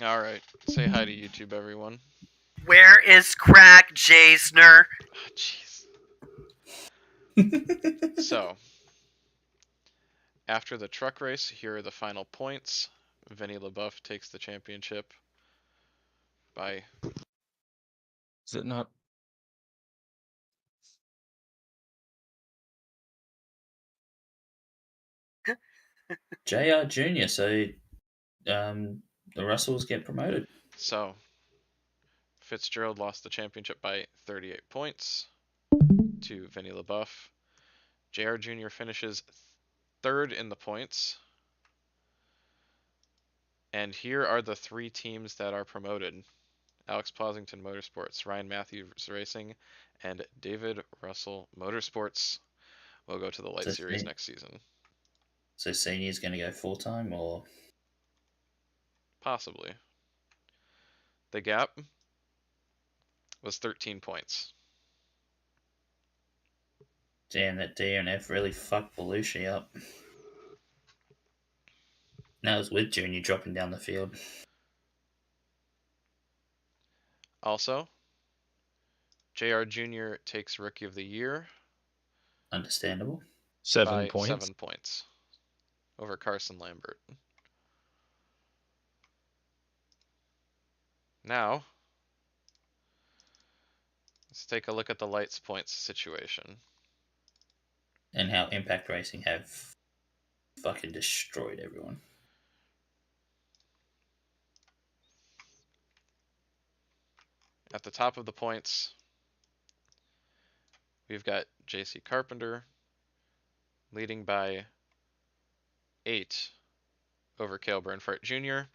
Alright, say hi to YouTube, everyone. Where is Crack Jasner? Ah, jeez. So, after the truck race, here are the final points. Vinny LaBeouf takes the championship by... Is it not? JR Jr., so the Russells get promoted. So, Fitzgerald lost the championship by 38 points to Vinny LaBeouf. JR Jr. finishes third in the points. And here are the three teams that are promoted. Alex Posington Motorsports, Ryan Matthews Racing, and David Russell Motorsports will go to the Light Series next season. So Senior's going to go full-time, or? Possibly. The gap was 13 points. Damn, that DNF really fucked Belushi up. That was with Junior dropping down the field. Also, JR Jr. takes Rookie of the Year. Understandable. 7 points. 7 points over Carson Lambert. Now, let's take a look at the Lights points situation. And how Impact Racing have fucking destroyed everyone. At the top of the points, we've got JC Carpenter leading by 8 over Cale Burnfardt Jr.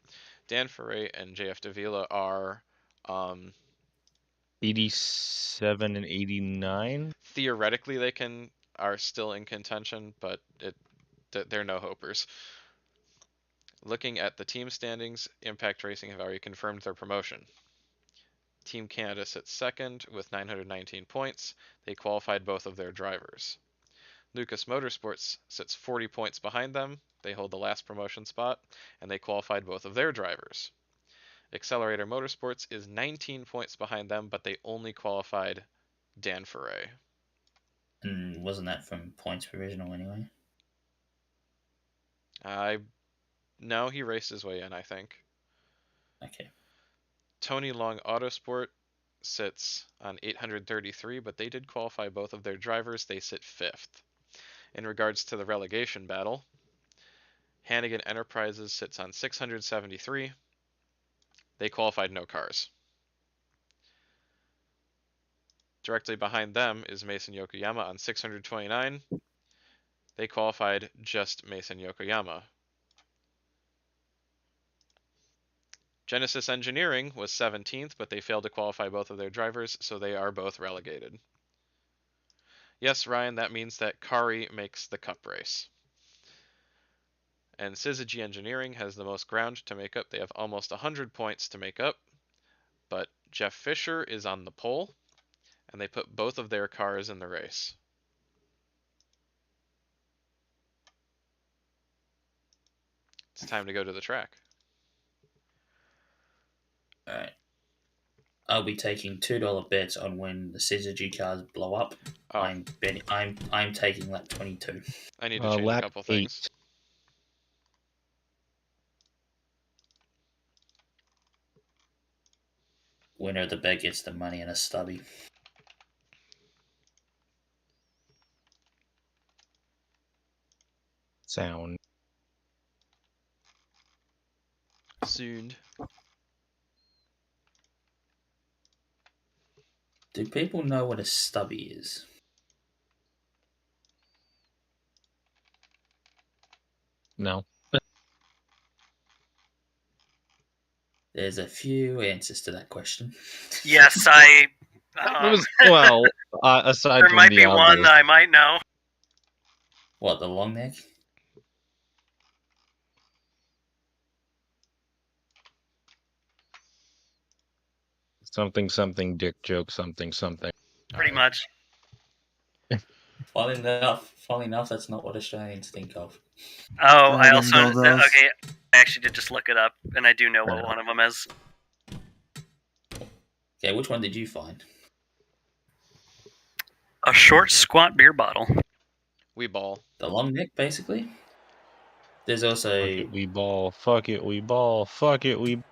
Dan Ferre and JF Davila are 87 and 89. Theoretically they are still in contention, but they're no hopers. Looking at the team standings, Impact Racing have already confirmed their promotion. Team Canada sits second with 919 points. They qualified both of their drivers. Lucas Motorsports sits 40 points behind them. They hold the last promotion spot, and they qualified both of their drivers. Accelerator Motorsports is 19 points behind them, but they only qualified Dan Ferre. And wasn't that from points provisional anyway? No, he raced his way in, I think. Okay. Tony Long Autosport sits on 833, but they did qualify both of their drivers. They sit 5th. In regards to the relegation battle, Hannigan Enterprises sits on 673. They qualified no cars. Directly behind them is Mason Yokoyama on 629. They qualified just Mason Yokoyama. Genesis Engineering was 17th, but they failed to qualify both of their drivers, so they are both relegated. Yes, Ryan, that means that Kari makes the cup race. And Syzygy Engineering has the most ground to make up. They have almost 100 points to make up, but Jeff Fisher is on the pole, and they put both of their cars in the race. It's time to go to the track. Alright. I'll be taking $2 bets on when the Syzygy cars blow up. Oh. I'm taking lap 22. I need to change a couple things. 8. Winner of the bet gets the money and a stubby. Sound. Soon. Do people know what a stubby is? No. There's a few answers to that question. Yes, It was, well, aside there from might the be one obvious. that I might know. What, the long neck? Something, something, dick joke, something, something. Pretty much. Funnily enough, that's not what Australians think of. Oh, I Dragon also dildos. okay. I actually did just look it up, and I do know what one of them is. Okay, which one did you find? A short, squat beer bottle. We ball. The long neck, basically. There's also Fuck it, we ball. Fuck it, we ball. Fuck it, we.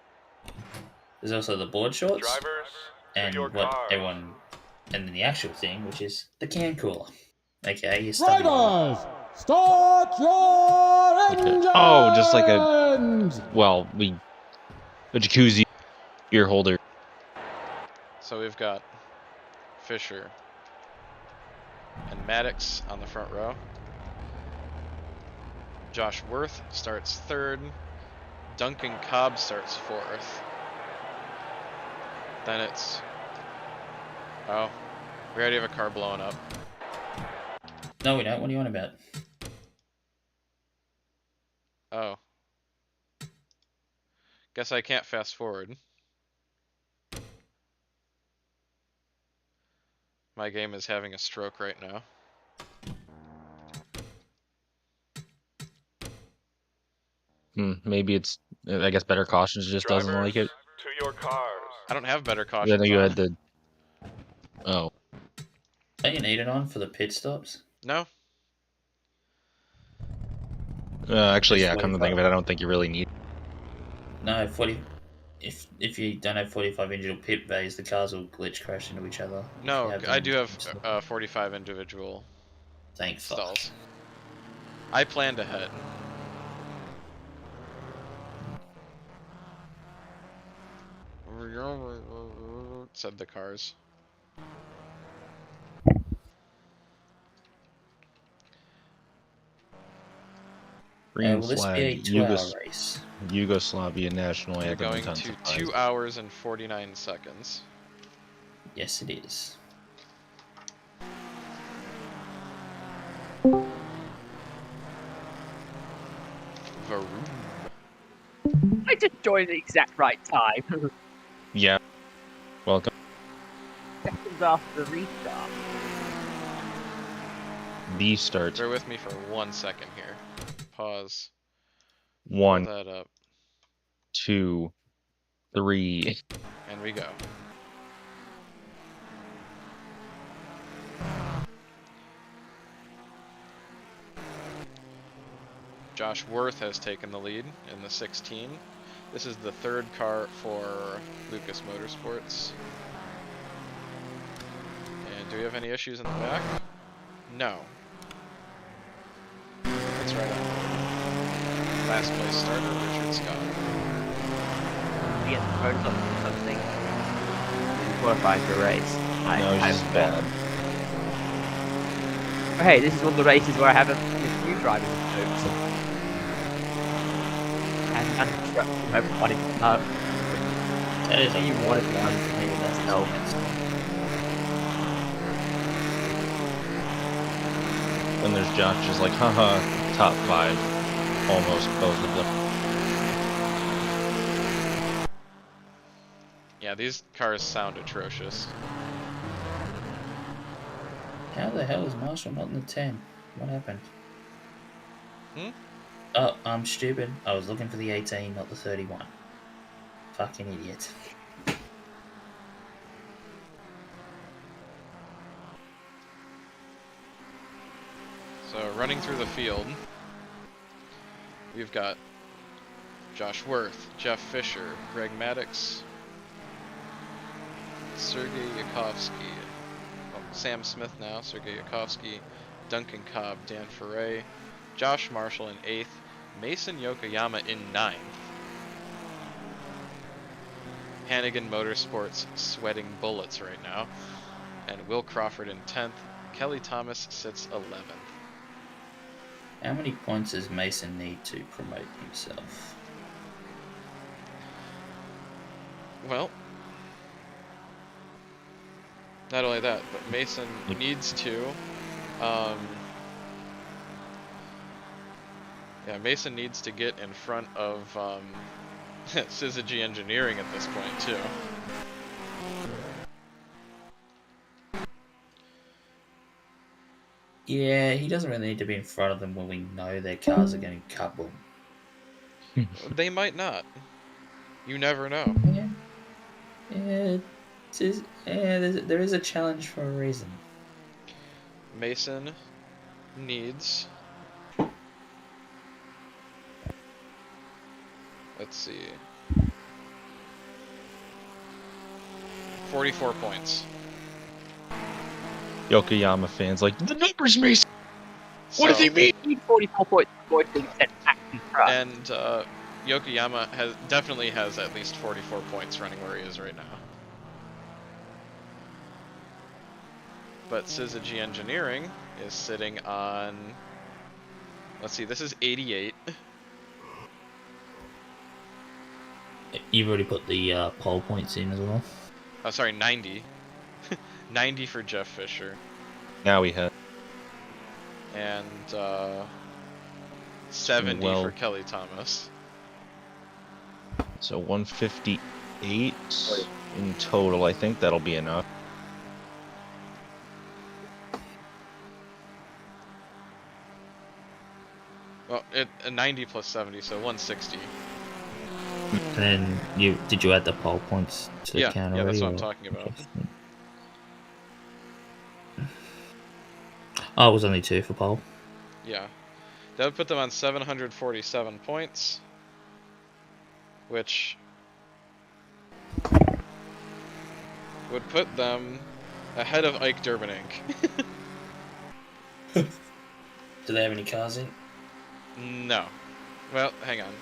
there's also the board shorts Drivers, to and your what cars. everyone and then the actual thing, which is the can cooler. Okay, your stubby one. Drivers, start your engines! Oh, just like a jacuzzi beer holder. So we've got Fisher and Maddox on the front row. Josh Worth starts third. Duncan Cobb starts fourth. Then it's... Oh, we already have a car blowing up. No, we don't. What are you on about? Oh. Guess I can't fast forward. My game is having a stroke right now. Maybe it's. I guess Better Cautions just doesn't Drivers, like it. to your cars. I don't have better I cautions know you on. had the. Oh. Don't you need it on for the pit stops? No? Actually, It's yeah. Come to think of it, 45. I don't think you really need. No, 40. If you don't have 45 individual pit bays, the cars will glitch crash into each other. If No, you have I them do have installed. 45 individual Thank fuck. stalls. I planned ahead. Said the cars. Green Will this be flag. a 2-hour race? Yugoslavia national We're anthem going to intensifies. 2 hours and 49 seconds. Yes, it is. Vroom. I just joined the exact right time. Yeah. Welcome. Seconds after the restart. The start. Bear with me for 1 second here. Pause. Pull 1, that up. 2, 3. And we go. Josh Worth has taken the lead in the 16. This is the third car for Lucas Motorsports. And do we have any issues in the back? No. That's right on. Last place starter, Richard Scott. He gets thrown something. Qualifying for a race. No, it's just bad. Oh, hey, this is one of the races where I have a few drivers in boats. And everybody That is you wanted to run maybe that's no. Then there's Josh just like, haha, top 5. Almost both of them. Yeah, these cars sound atrocious. How the hell is Marshall not in the 10? What happened? Hmm? Oh, I'm stupid. I was looking for the 18, not the 31. Fucking idiot. So running through the field, we've got Josh Worth, Jeff Fisher, Greg Maddox, Sergey Yakovsky, Sam Smith now, Sergey Yakovsky, Duncan Cobb, Dan Ferre, Josh Marshall in 8th, Mason Yokoyama in 9th. Hannigan Motorsports sweating bullets right now. And Will Crawford in 10th. Kelly Thomas sits 11th. How many points does Mason need to promote himself? Well, not only that, but Mason needs to. Yeah, Mason needs to get in front of Syzygy Engineering at this point too. Yeah, he doesn't really need to be in front of them when we know their cars are going to couple. They might not. You never know. Yeah. Yeah, there is a challenge for a reason. Mason needs. Let's see. 44 points. Yokoyama fans like, the numbers, Mason! What do So- they mean? You need 44 points before it's being sent back to Prix. And Yokoyama definitely has at least 44 points running where he is right now. But Syzygy Engineering is sitting on. Let's see, this is 88. You've already put the pole points in as well. Oh, sorry, 90. 90 for Jeff Fisher. Now we have. And 70 Well- for Kelly Thomas. So 158 in total. I think that'll be enough. Well, 90 plus 70, so 160. And then did you add the pole points to the Yeah, count yeah, already? that's what I'm or- talking about. Oh, it was only 2 for pole. Yeah. That would put them on 747 points. Which would put them ahead of Ike Durbanink. Do they have any cars in? No. Well, hang on.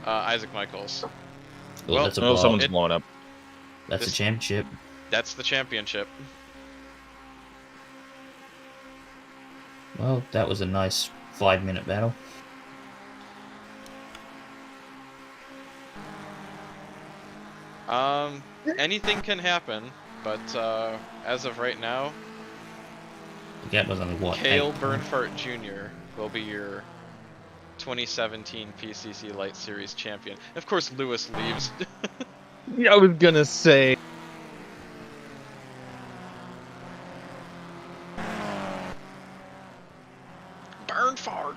Isaac Michaels. Well, that's a Oh, bar. someone's it- blowing up. That's this- a championship. That's the championship. Well, that was a nice 5-minute battle. Anything can happen, but as of right now, The gap was only what? Cale 8? Burnfardt Jr. will be your 2017 PCC Lites Series champion. Of course, Lewis leaves. Yeah, I was gonna say. Burnfardt.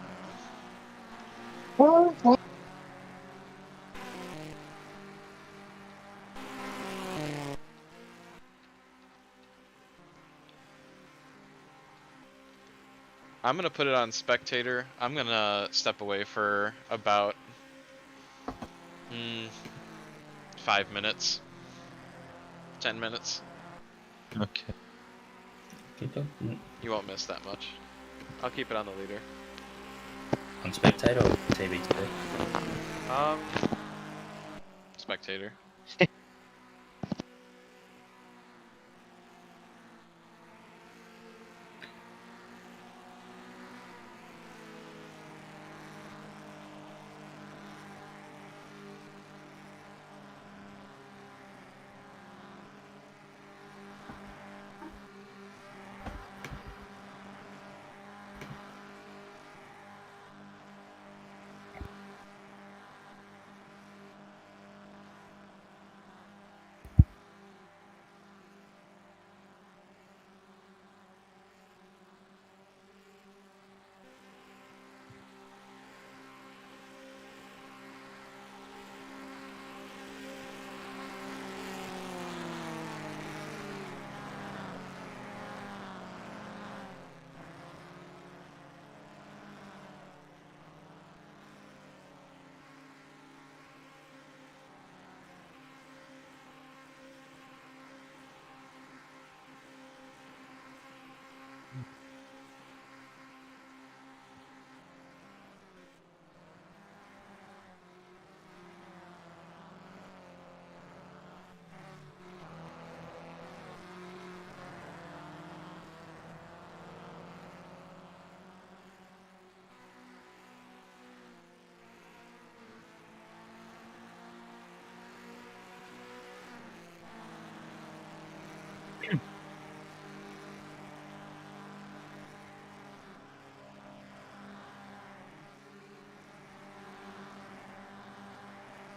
I'm gonna put it on spectator. I'm gonna step away for about 5 minutes, 10 minutes. Okay. You won't miss that much. I'll keep it on the leader. On spectator or TV2? Spectator.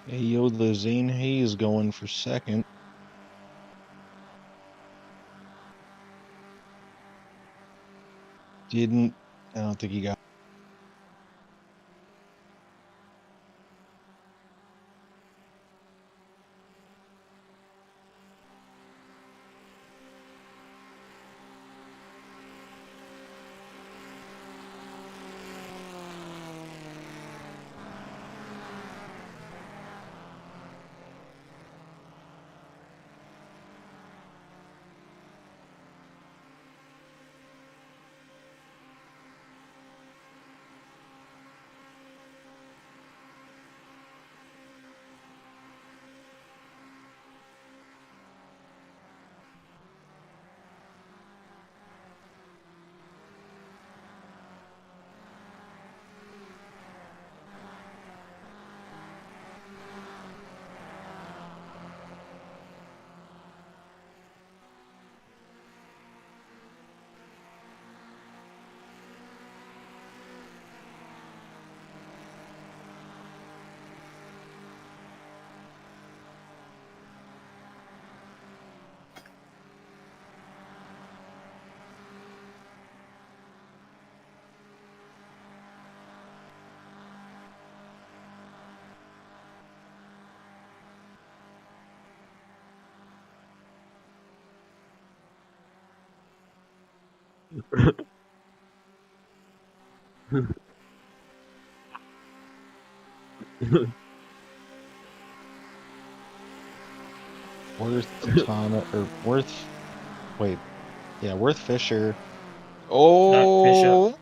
Hey, yo, the Zane Hayes going for second. I don't think he got. Worth Thomas or Worth. Wait, yeah, Worth Fisher. Oh,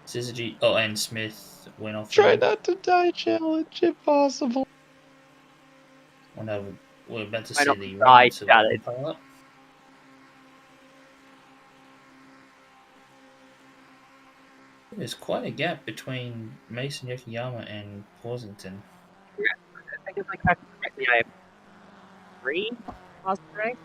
Syzygy. Oh, and Smith went off. try not to die challenge if possible. Whenever we're about to Why see not the die remnants of challenge? Burnfardt. There's quite a gap between Mason Yokoyama and Porsington. I think if I calculate correctly, I have 3 positive ranks.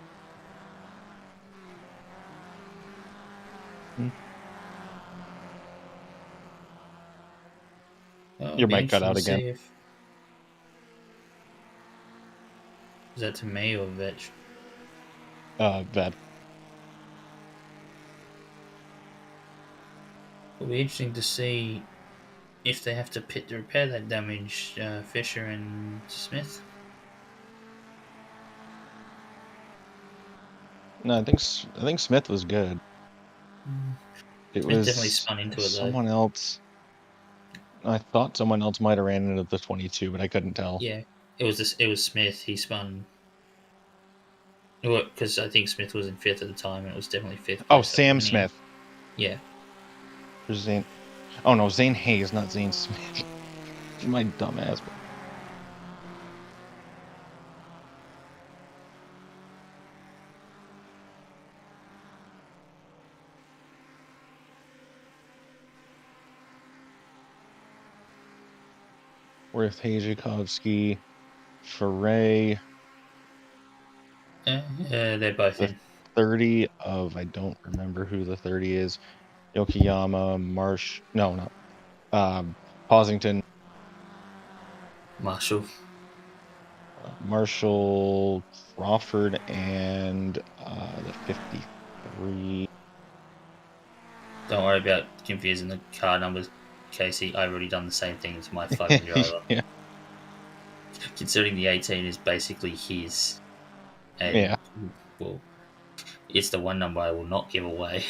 Well, Your it'll be mic cut interesting out to again. see if. Is that to me or Vetch? Ved. It'll be interesting to see if they have to pit to repair that damage, Fisher and Smith. No, I think Smith was good. It Smith was definitely spun into it though. someone else. I thought someone else might have ran into the 22, but I couldn't tell. Yeah, it was this. It was Smith. He spun. Because I think Smith was in 5th at the time, and it was definitely 5th. Oh, Sam Smith. Yeah. Or Zane. Oh no, Zane Hayes, not Zane Smith. My dumbass. Worth Hajikovsky, Foray. They're both The in. 30 of, I don't remember who the 30 is. Yokoyama, Marsh. No, not. Posington, Marshall. Marshall, Crawford, and the 53. Don't worry about confusing the car numbers, Casey. I've already done the same thing to my fucking driver. Yeah. Considering the 18 is basically his. And, Yeah. well, it's the one number I will not give away.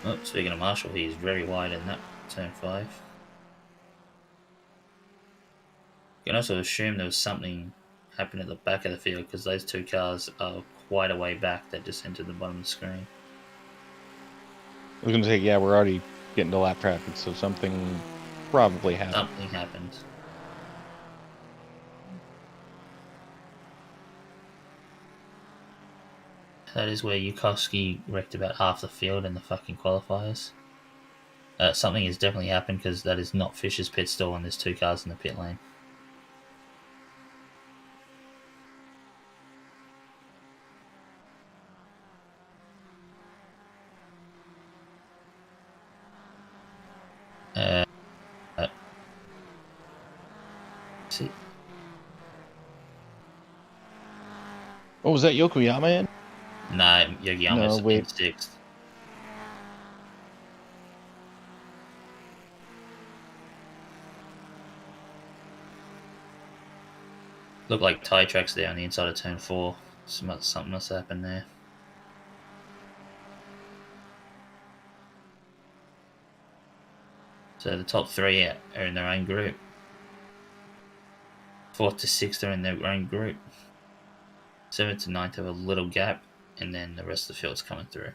Oh, speaking of Marshall, he is very wide in that turn 5. You can also assume there was something happened at the back of the field because those two cars are quite a way back that just entered the bottom of the screen. I was going to say, yeah, we're already getting to lap traffic, so something probably happened. Something happened. That is where Yukovsky wrecked about half the field in the fucking qualifiers. Something has definitely happened because that is not Fisher's pit stall and there's 2 cars in the pit lane. See. Oh, was that Yokoyama in? Nah, Yokoyama's No, wait. in 6th. Look like tyre tracks there on the inside of turn 4. Something must happen there. So the top 3 are in their own group. 4th to 6th are in their own group. 7th to 9th have a little gap, and then the rest of the field's coming through.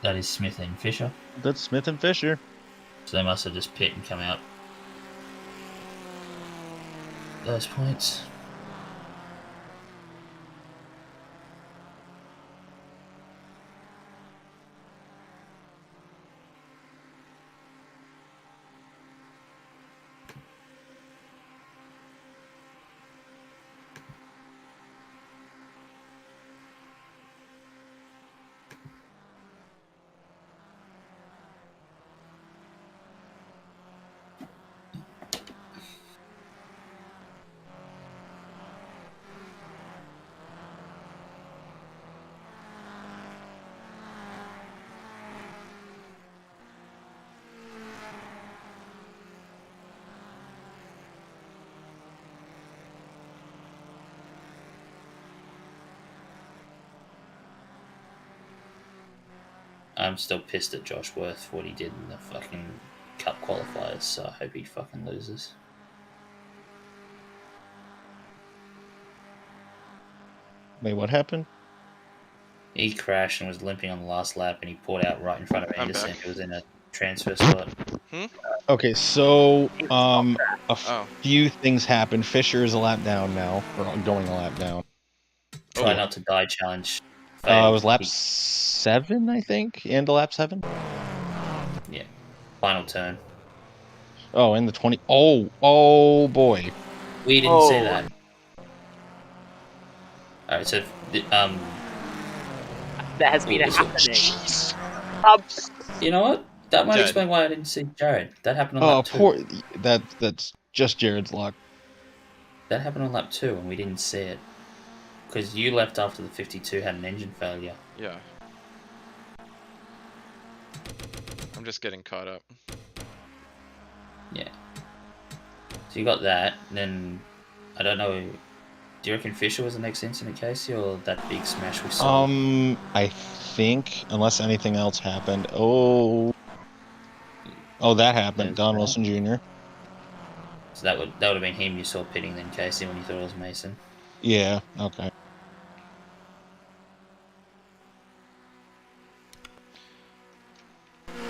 That is Smith and Fisher. That's Smith and Fisher. So they must have just pit and come out those points. I'm still pissed at Josh Worth for what he did in the fucking Cup qualifiers, so I hope he fucking loses. Wait, what happened? He crashed and was limping on the last lap, and he poured out right in front of I'm Anderson, back. who was in a transfer spot. Okay, so Oh. few things happened. Fisher is a lap down now, or going a lap down. Try not to die challenge. It Failed. was lap 7, I think, and a lap 7. Yeah. Final turn. Oh, and the 20. Oh boy. We didn't say that. Alright, so That has been this happening. you know what? That might Dead. explain why I didn't see Jared. That happened on Oh, lap 2. poor. That's just Jared's luck. That happened on lap 2 and we didn't see it. Because you left after the 52 had an engine failure. Yeah. I'm just getting caught up. Yeah. So you got that, and then I don't know. Do you reckon Fisher was the next incident, Casey, or that big smash we saw? I think, unless anything else happened. Oh, that happened. There's Don that. Wilson Jr. So that would have been him you saw pitting then, Casey, when you thought it was Mason. Yeah. Okay.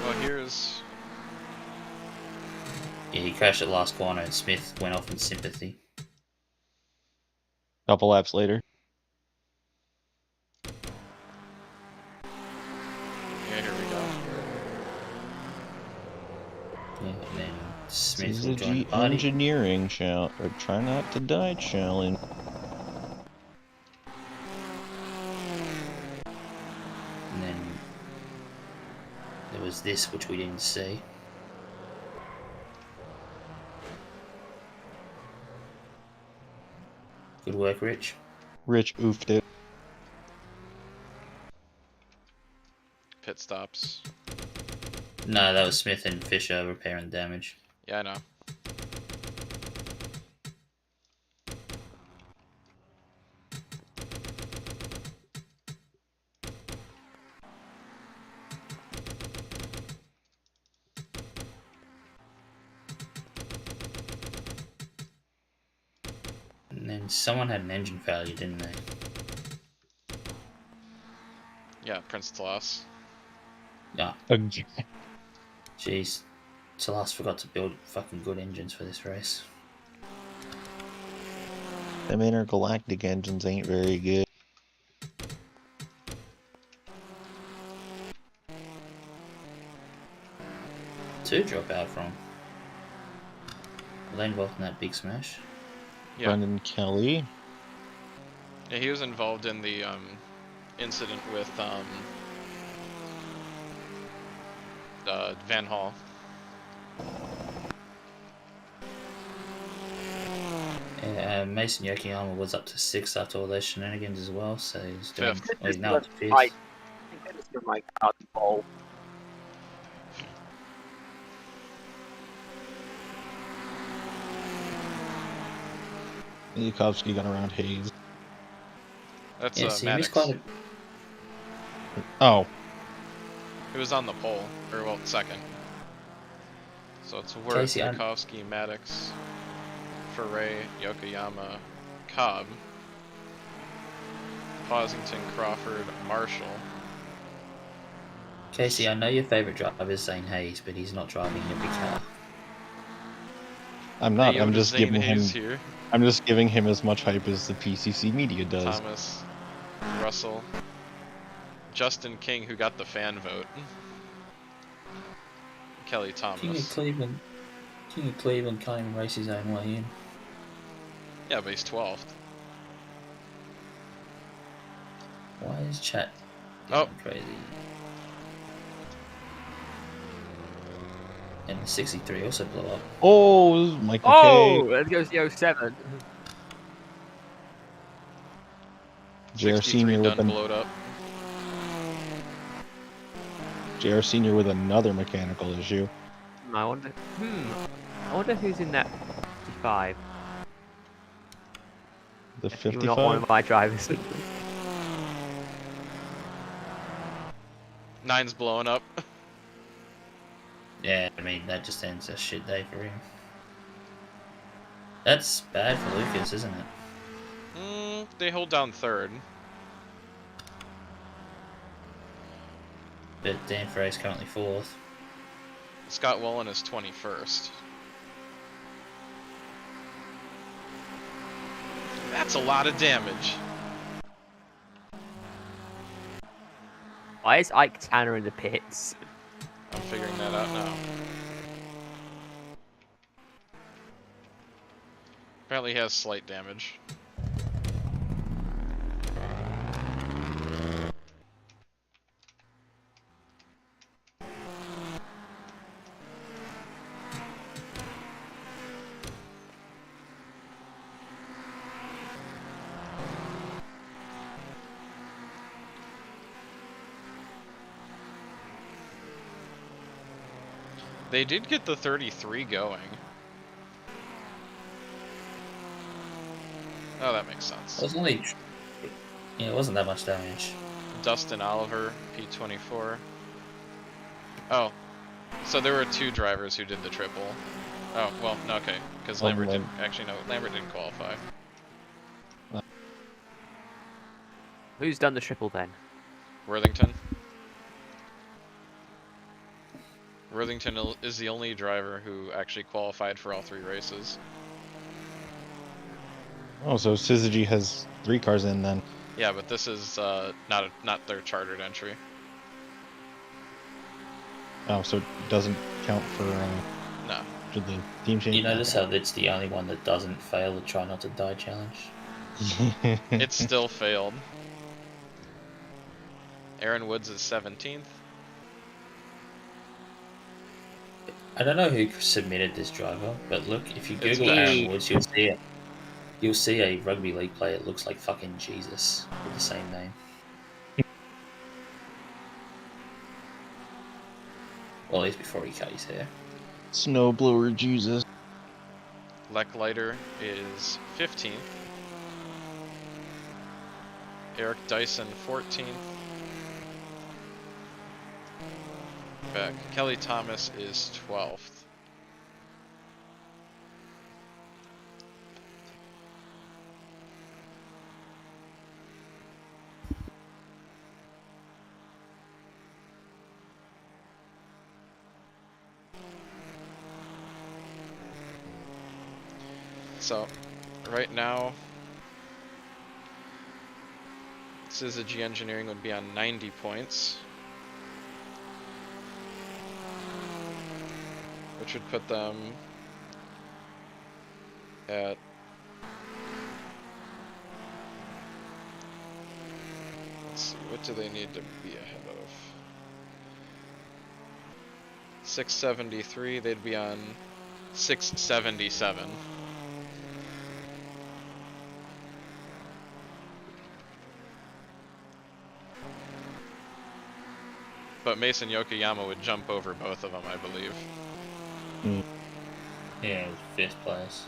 Well, here's... Yeah, he crashed at last corner, and Smith went off in sympathy. Couple laps later. Yeah, here we go. Yeah, and then This Smith is will a join the party. engineering challenge, or try not to die challenge. And then there was this, which we didn't see. Good work, Rich. Rich oofed it. Pit stops. No, that was Smith and Fisher repairing damage. Yeah, I know. And then someone had an engine failure, didn't they? Yeah, Prince Talas. Yeah. Again. Jeez. Talas forgot to build fucking good engines for this race. Them intergalactic engines ain't very good. Two drop out from. Were they involved in that big smash? Yeah. Brendan Kelly. Yeah, he was involved in the incident with Van Hall. Yeah, Mason Yokoyama was up to 6th after all those shenanigans as well, so he's doing. Fifth. Well, he's now up to 5th. I think that was from my card bowl. Yukovsky got around Hayes. That's Yeah, so you Maddox. missed quite a. Oh, He was on the pole, or well, second. So it's Worth, Casey, Yukovsky, Maddox, Ferre, Yokoyama, Cobb, Posington, Crawford, Marshall. Casey, I know your favourite driver is Zane Hayes, but he's not driving every car. I'm not. Hey, I'm just Zane giving him. Hayes here. I'm just giving him as much hype as the PCC media does. Thomas, Russell, Justin King, who got the fan vote. Kelly Thomas. King of Cleveland can't even race his own way in. Yeah, but he's 12th. Why is chat Oh. going crazy? And the 63 also blew up. Oh, this is Michael Oh, K. there goes the 07. JR 63 Senior with done blowed up. JR Senior with another mechanical issue. I wonder. I wonder who's in that 55. The You're not one 55. of my drivers. 9's blowing up. Yeah, I mean, that just ends a shit day for him. That's bad for Lucas, isn't it? They hold down 3rd. But Dan Frey's currently 4th. Scott Wallen is 21st. That's a lot of damage. Why is Ike Tanner in the pits? I'm figuring that out now. Apparently he has slight damage. They did get the 33 going. Oh, that makes sense. It was only... Yeah, it wasn't that much damage. Dustin Oliver, P24. Oh, so there were 2 drivers who did the triple. Oh, well, no, okay, because Lambert didn't, actually no, Lambert didn't qualify. Who's done the triple then? Worthington. Worthington is the only driver who actually qualified for all 3 races. Oh, so Syzygy has 3 cars in then. Yeah, but this is not their chartered entry. Oh, so it doesn't count for No. the team change. You notice how it's the only one that doesn't fail the try not to die challenge? It still failed. Aaron Woods is 17th. I don't know who submitted this driver, but look, if you It's Google Bash. Aaron Woods, you'll see it. You'll see a rugby league player that looks like fucking Jesus with the same name. Well, at least before he cut his hair. Snowblower Jesus. Lecklighter is 15th. Eric Dyson 14th. Back. Kelly Thomas is 12th. So, right now, Syzygy Engineering would be on 90 points, which would put them at let's see, what do they need to be ahead of? 673, they'd be on 677. But Mason Yokoyama would jump over both of them, I believe. Yeah, it was 5th place.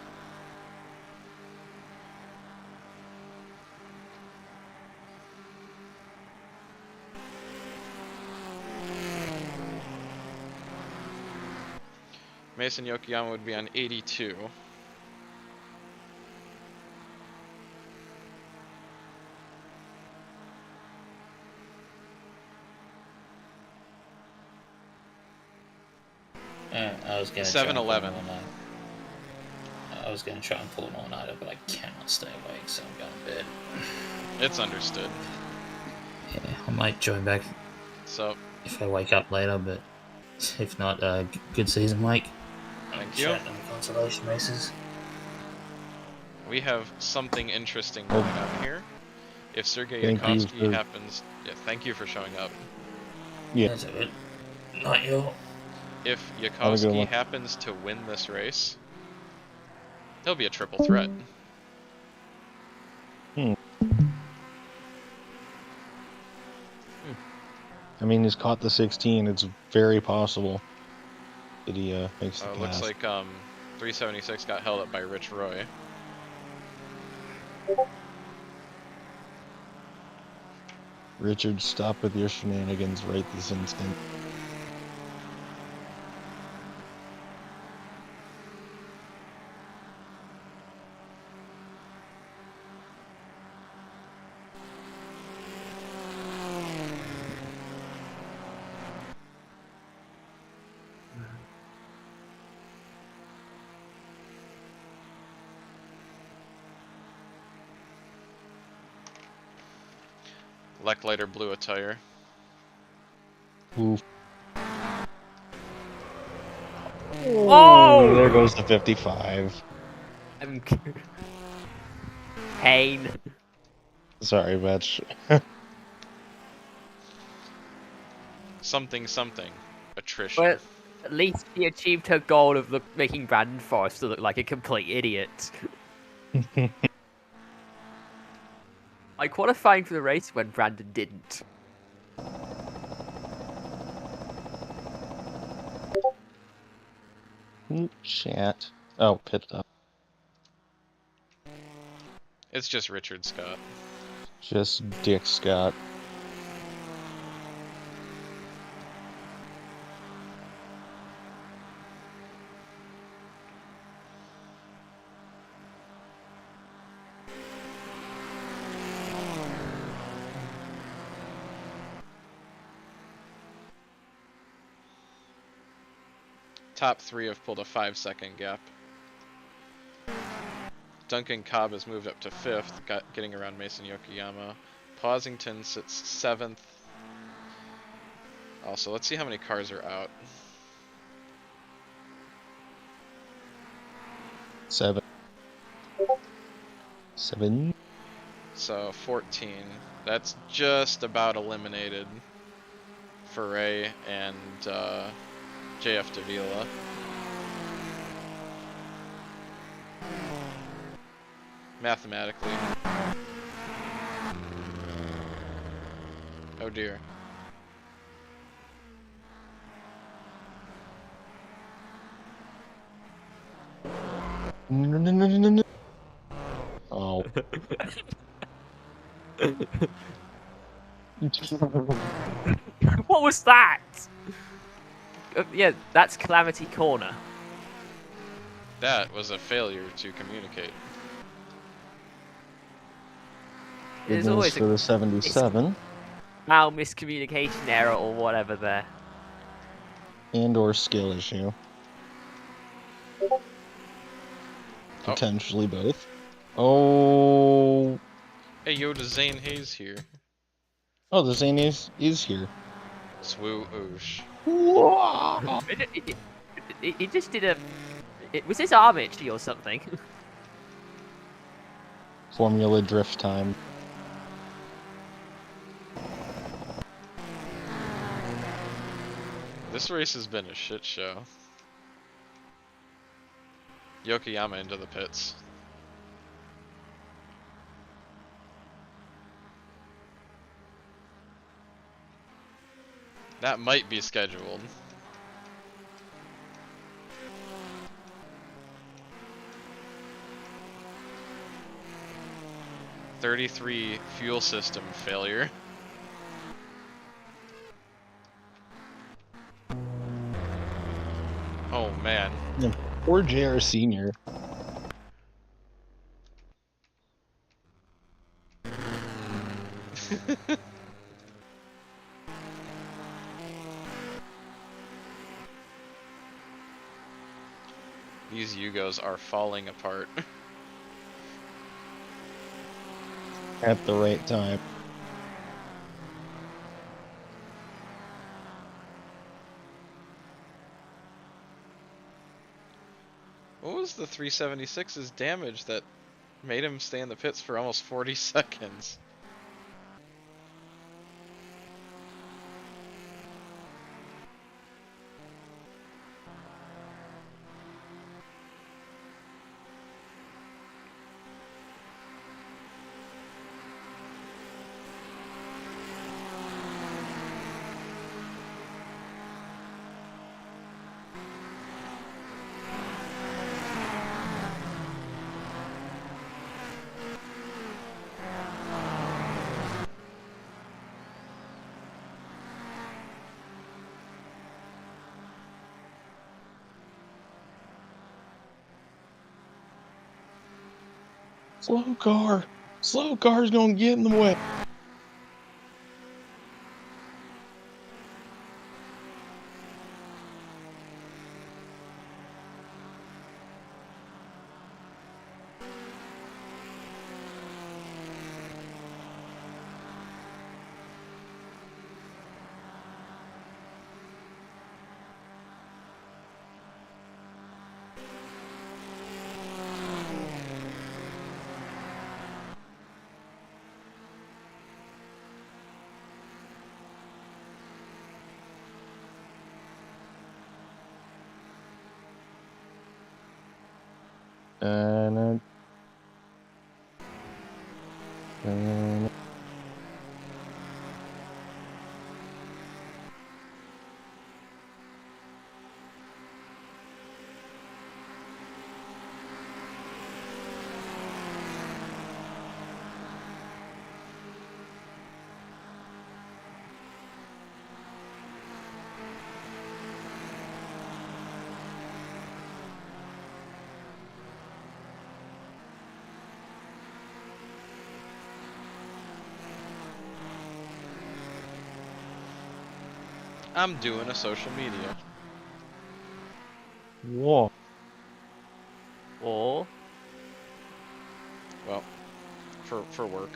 Mason Yokoyama would be on 82. I was gonna 7-11. I was gonna try and pull an all-nighter, but I cannot stay awake, so I'm going to bed. It's understood. Yeah, I might join back So, if I wake up later, but if not, good season, Mike. thank you. Chat on the consolation races. We have something interesting going on here. If Sergei Thank you Yakovsky for- happens... Yeah, thank you for showing up. Yeah. That's it. Not you. If Have a good Yakovsky one. happens to win this race, he'll be a triple threat. I mean, he's caught the 16. It's very possible that he makes the Looks class. like 376 got held up by Rich Roy. Richard, stop with your shenanigans right this instant. Leckliter blew a tire. Oof. Oh! There goes the 55. Pain. Sorry, Vetch. Something something. Attrition. But at least she achieved her goal of making Brandon Forrester look like a complete idiot. I qualified for the race when Brandon didn't. Chat. Oh, pit up. It's just Richard Scott. Just Dick Scott. Top 3 have pulled a 5-second gap. Duncan Cobb has moved up to 5th, getting around Mason Yokoyama. Posington sits 7th. Also, let's see how many cars are out. 7. So 14. That's just about eliminated for Ray and JF Davila. Mathematically. Oh dear. No. Oh. What was that? Yeah, that's Calamity Corner. That was a failure to communicate. There's Good always news for the 77. miscommunication error or whatever there. And or skill issue. Potentially both. Oh. Hey Yoda, Zane Hayes here. Oh, the Zane is here. Swoo oosh. Whoa. It just did a... was this arm itchy or something? Formula drift time. This race has been a shit show. Yokoyama into the pits. That might be scheduled. .33 fuel system failure. Oh man. Poor JR Senior. These Yugos are falling apart. At the right time. What was the 376's damage that made him stay in the pits for almost 40 seconds? Slow car. Slow car's gonna get in the way. And I'm doing a social media. whoa. Or Well, for work.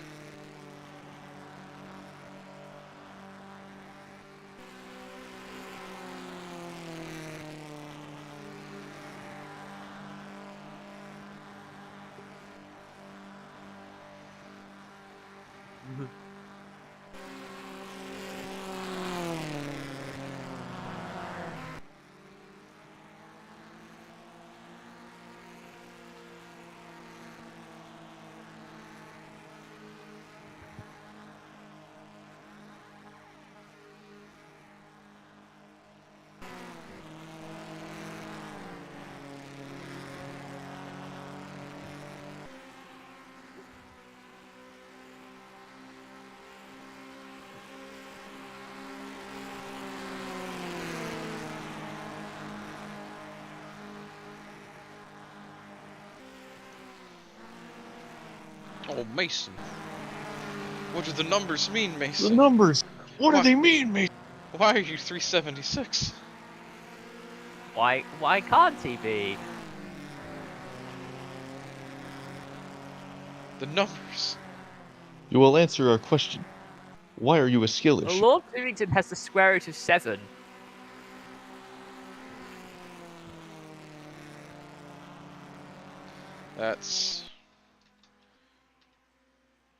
Oh, Mason. What do the numbers mean, The Mason? numbers. What do What? they mean, mate? Why are you 376? why can't he be? The numbers. You will answer our question. Why are you a skillish? Lord Newington has the square root of 7. That's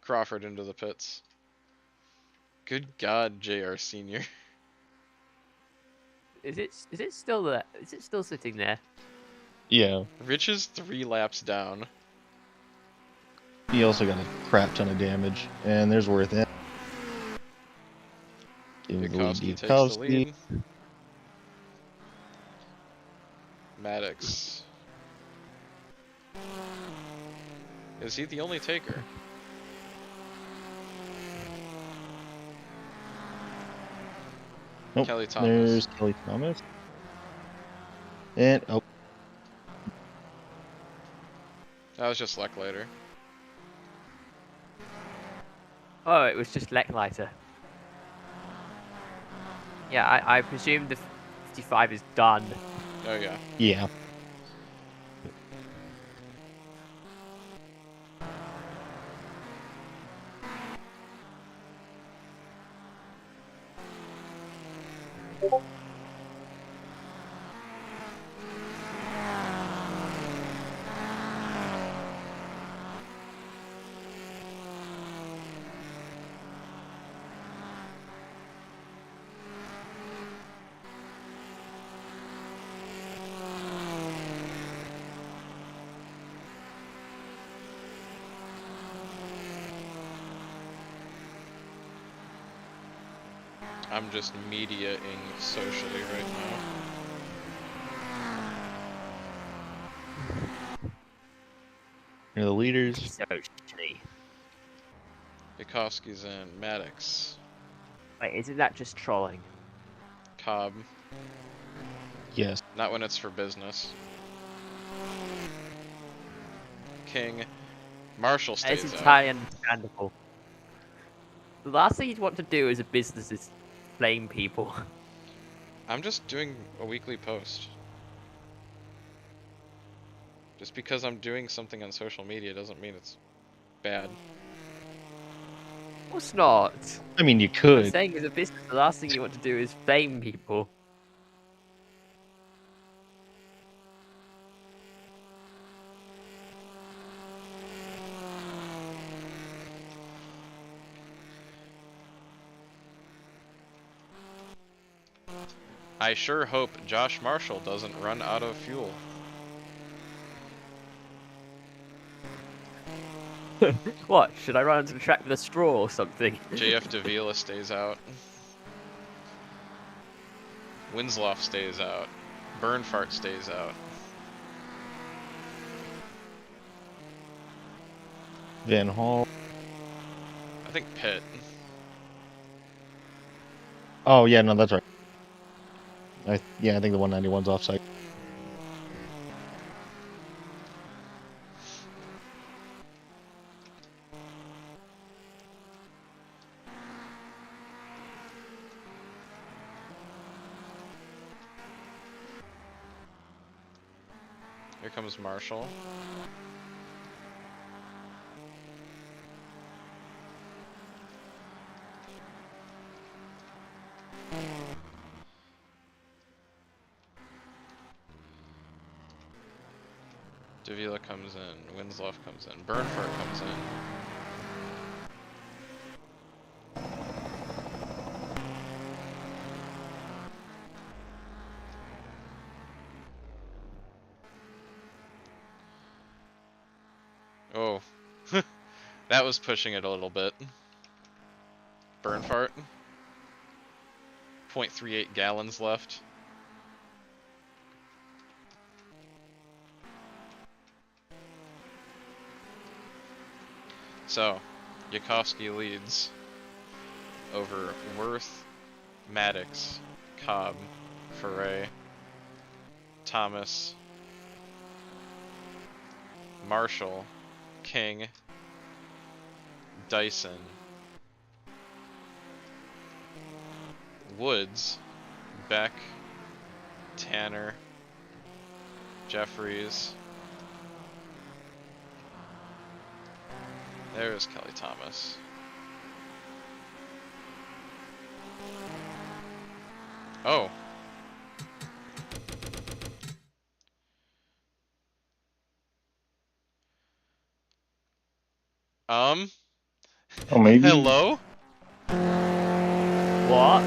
Crawford into the pits. Good God, JR Senior. Is it still there? Is it still sitting there? Yeah. Rich is 3 laps down. He also got a crap ton of damage, and there's worth it. Give the lead Bukowski to takes the Bukowski. lead. Maddox. Is he the only taker? Nope. Kelly Thomas. There's Kelly Thomas. And oh, That was just luck later. Oh, it was just Lecklighter. Yeah, I presume the 55 is done. Oh yeah. yeah. I'm just mediating socially right now. They're the leaders. Socially. Bukowski's in. Maddox. Wait, isn't that just trolling? Cobb. Yes. Not when it's for business. King. Marshall It's stays out. entirely understandable. The last thing you'd want to do as a business is blame people. I'm just doing a weekly post. Just because I'm doing something on social media doesn't mean it's bad. Of course not. I mean, you I'm could. saying as a business, the last thing you want to do is blame people. I sure hope Josh Marshall doesn't run out of fuel. What? Should I run onto the track with a straw or something? JF Davila stays out. Winslow stays out. Burnfardt stays out. Van Hall. I think Pitt. Oh yeah, no, that's right. I think the 191's offsite. Here comes Marshall. Davila comes in. Winslow comes in. Burnfardt comes in. Oh, that was pushing it a little bit. Burnfardt. 0.38 gallons left. So, Yakovsky leads over Worth, Maddox, Cobb, Ferret, Thomas, Marshall, King, Dyson, Woods, Beck, Tanner, Jeffries. There's Kelly Thomas. Oh. Oh, maybe. Hello? What?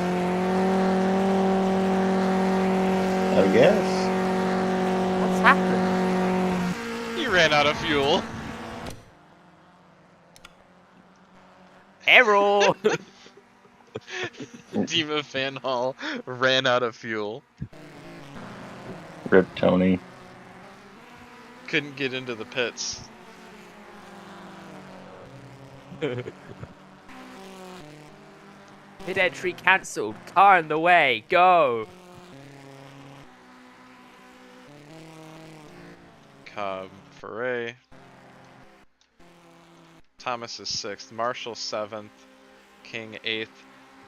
I guess. What's happened? He ran out of fuel. Error! Dima Van Hall ran out of fuel. Rip Tony. Couldn't get into the pits. Pit entry cancelled. Car in the way. Go! Cobb, Ferret. Thomas is 6th. Marshall 7th. King 8th.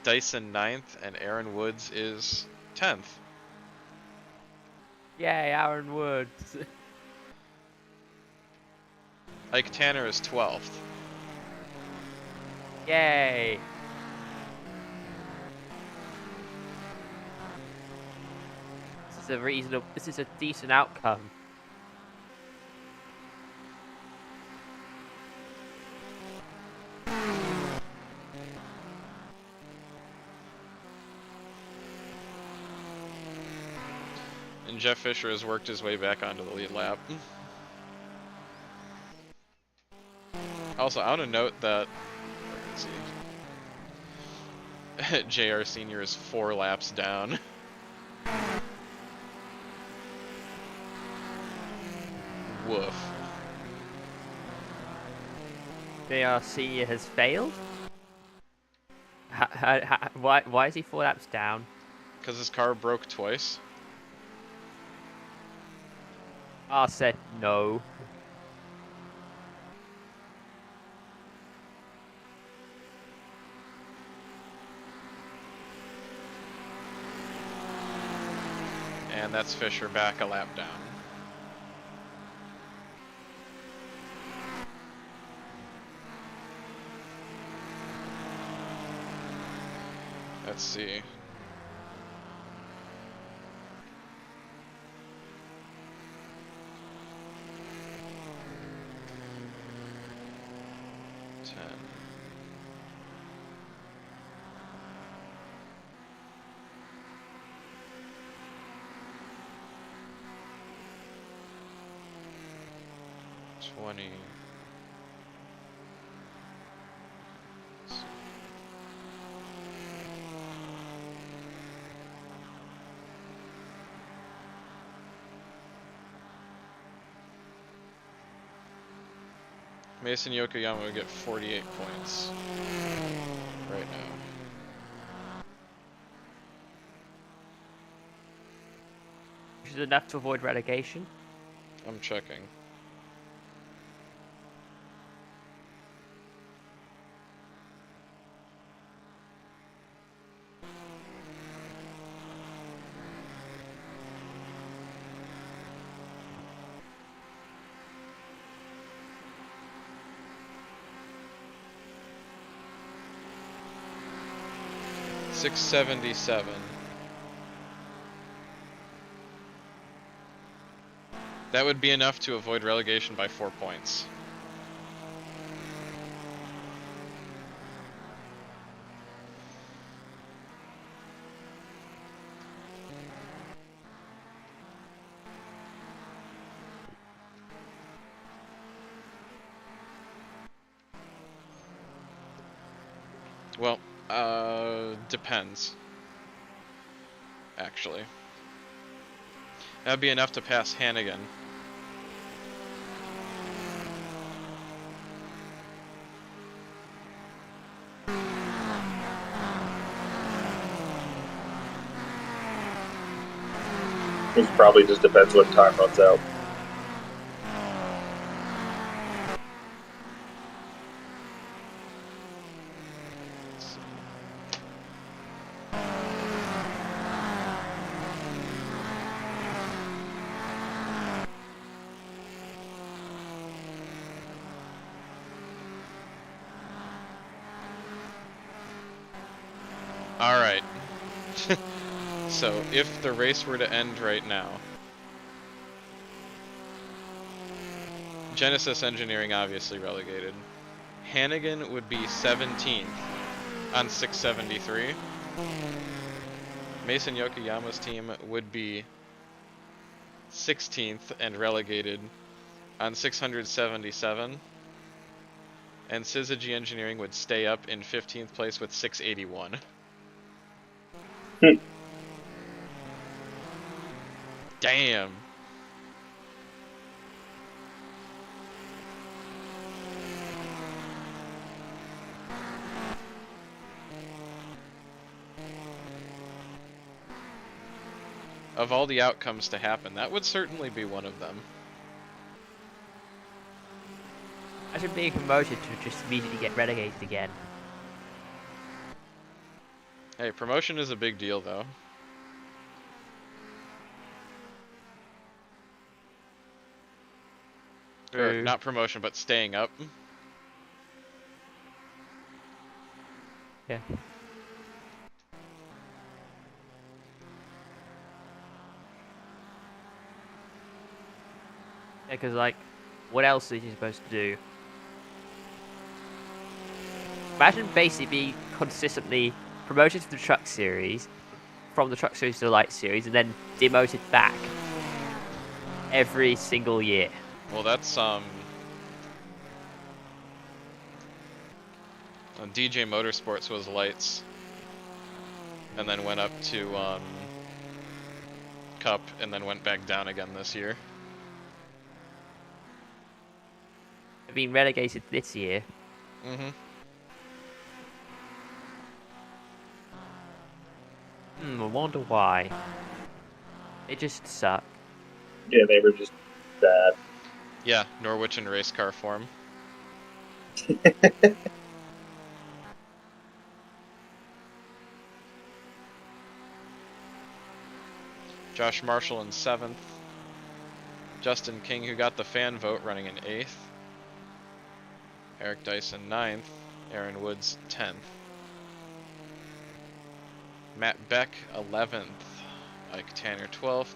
Dyson 9th. And Aaron Woods is 10th. Yay, Aaron Woods. Ike Tanner is 12th. Yay. This is a reasonable. This is a decent outcome. And Jeff Fisher has worked his way back onto the lead lap. Also, I want to note that, let's see, JR Senior is 4 laps down. Woof. JR Senior has failed. Why is he 4 laps down? Because his car broke twice. R said no. And that's Fisher back a lap down. Let's see. $20. Mason Yokoyama would get 48 points right now. Which is enough to avoid relegation. I'm checking. $677. That would be enough to avoid relegation by 4 points. Well, depends. Actually. That'd be enough to pass Hannigan. It probably just depends when time runs out. Alright. So, if the race were to end right now, Genesis Engineering obviously relegated. Hannigan would be 17th on 673. Mason Yokoyama's team would be 16th and relegated on 677. And Syzygy Engineering would stay up in 15th place with 681. Damn. Of all the outcomes to happen, that would certainly be one of them. Imagine being promoted to just immediately get relegated again. Hey, promotion is a big deal, though. Or True. not promotion, but staying up. Yeah. Yeah, because, like, what else are you supposed to do? Imagine basically being consistently promoted to the Truck Series, from the Truck Series to the Light Series, and then demoted back every single year. Well, that's, DJ Motorsports was lights. And then went up to, Cup, and then went back down again this year. They've been relegated this year. Mm-hmm. I wonder why. They just suck. Yeah, they were just bad. Yeah, Norwich in race car form. Josh Marshall in 7th. Justin King, who got the fan vote, running in 8th. Eric Dyson 9th. Aaron Woods 10th. Matt Beck 11th. Ike Tanner 12th.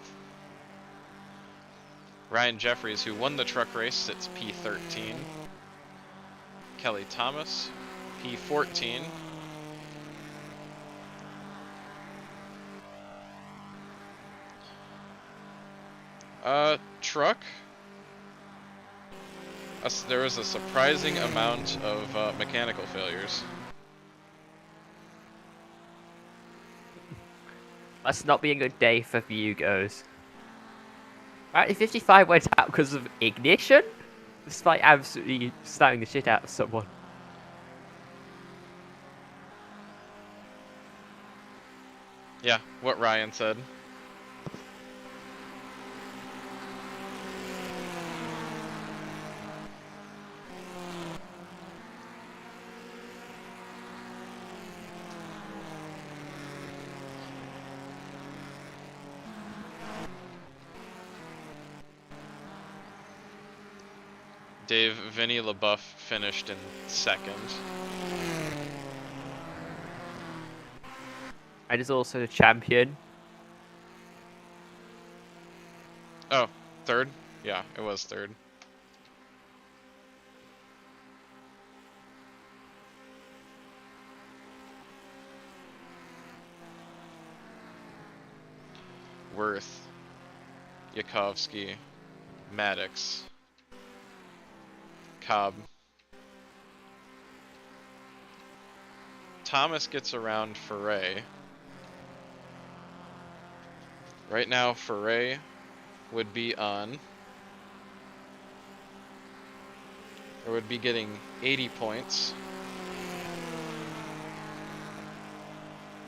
Ryan Jeffries, who won the truck race, sits P13. Kelly Thomas, P14. Truck. There was a surprising amount of mechanical failures. Must not be a good day for Vugos. Right, 55 went out because of ignition, despite absolutely slamming the shit out of someone. Yeah, what Ryan said. Dave Vinny LaBeouf finished in 2nd. And is also the champion. Oh, 3rd? Yeah, it was 3rd. Worth, Yakovsky, Maddox, Cobb. Thomas gets around Foray. Right now, Foray would be on, or would be getting 80 points.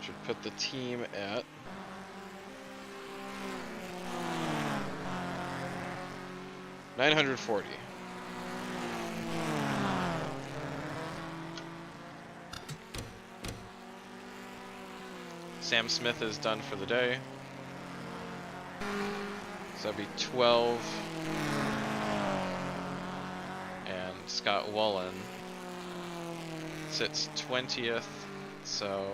Should put the team at 940. Sam Smith is done for the day. So that'd be 12. And Scott Wullen sits 20th, so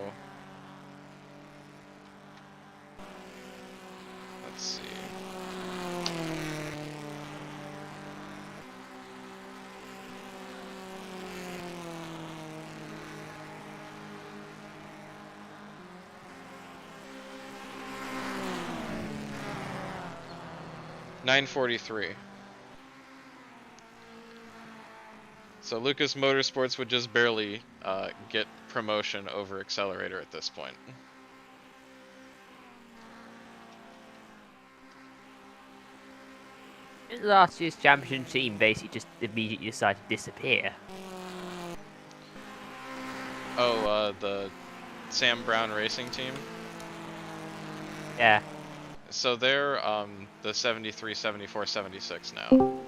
let's see. $943. So Lucas Motorsports would just barely get promotion over Accelerator at this point. Last year's champion team basically just immediately decided to disappear. Oh, the Sam Brown Racing team? Yeah. So they're the 73, 74, 76 now.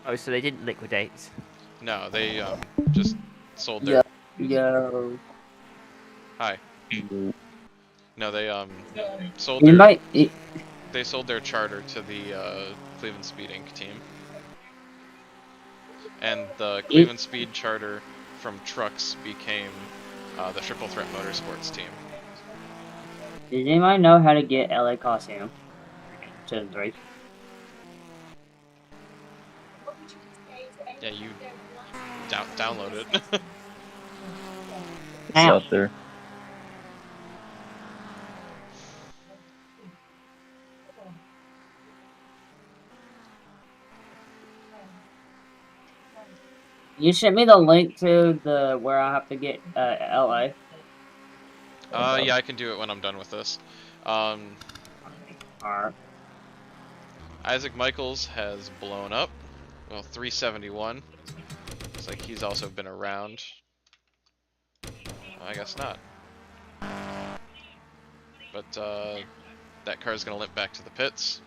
Oh, so they didn't liquidate. No, they just sold their... Yo. Hi. No, they sold You their... might. They sold their charter to the Cleveland Speed Inc. team. And the Cleveland Speed charter from Trucks became the Triple Threat Motorsports team. Does anybody know how to get LA Coliseum to the race? Yeah, you download it. It's out there. You sent me the link to the where I have to get LA. Yeah, I can do it when I'm done with this. Alright. Isaac Michaels has blown up. Well, 371. Looks like he's also been around. I guess not. But that car's gonna limp back to the pits.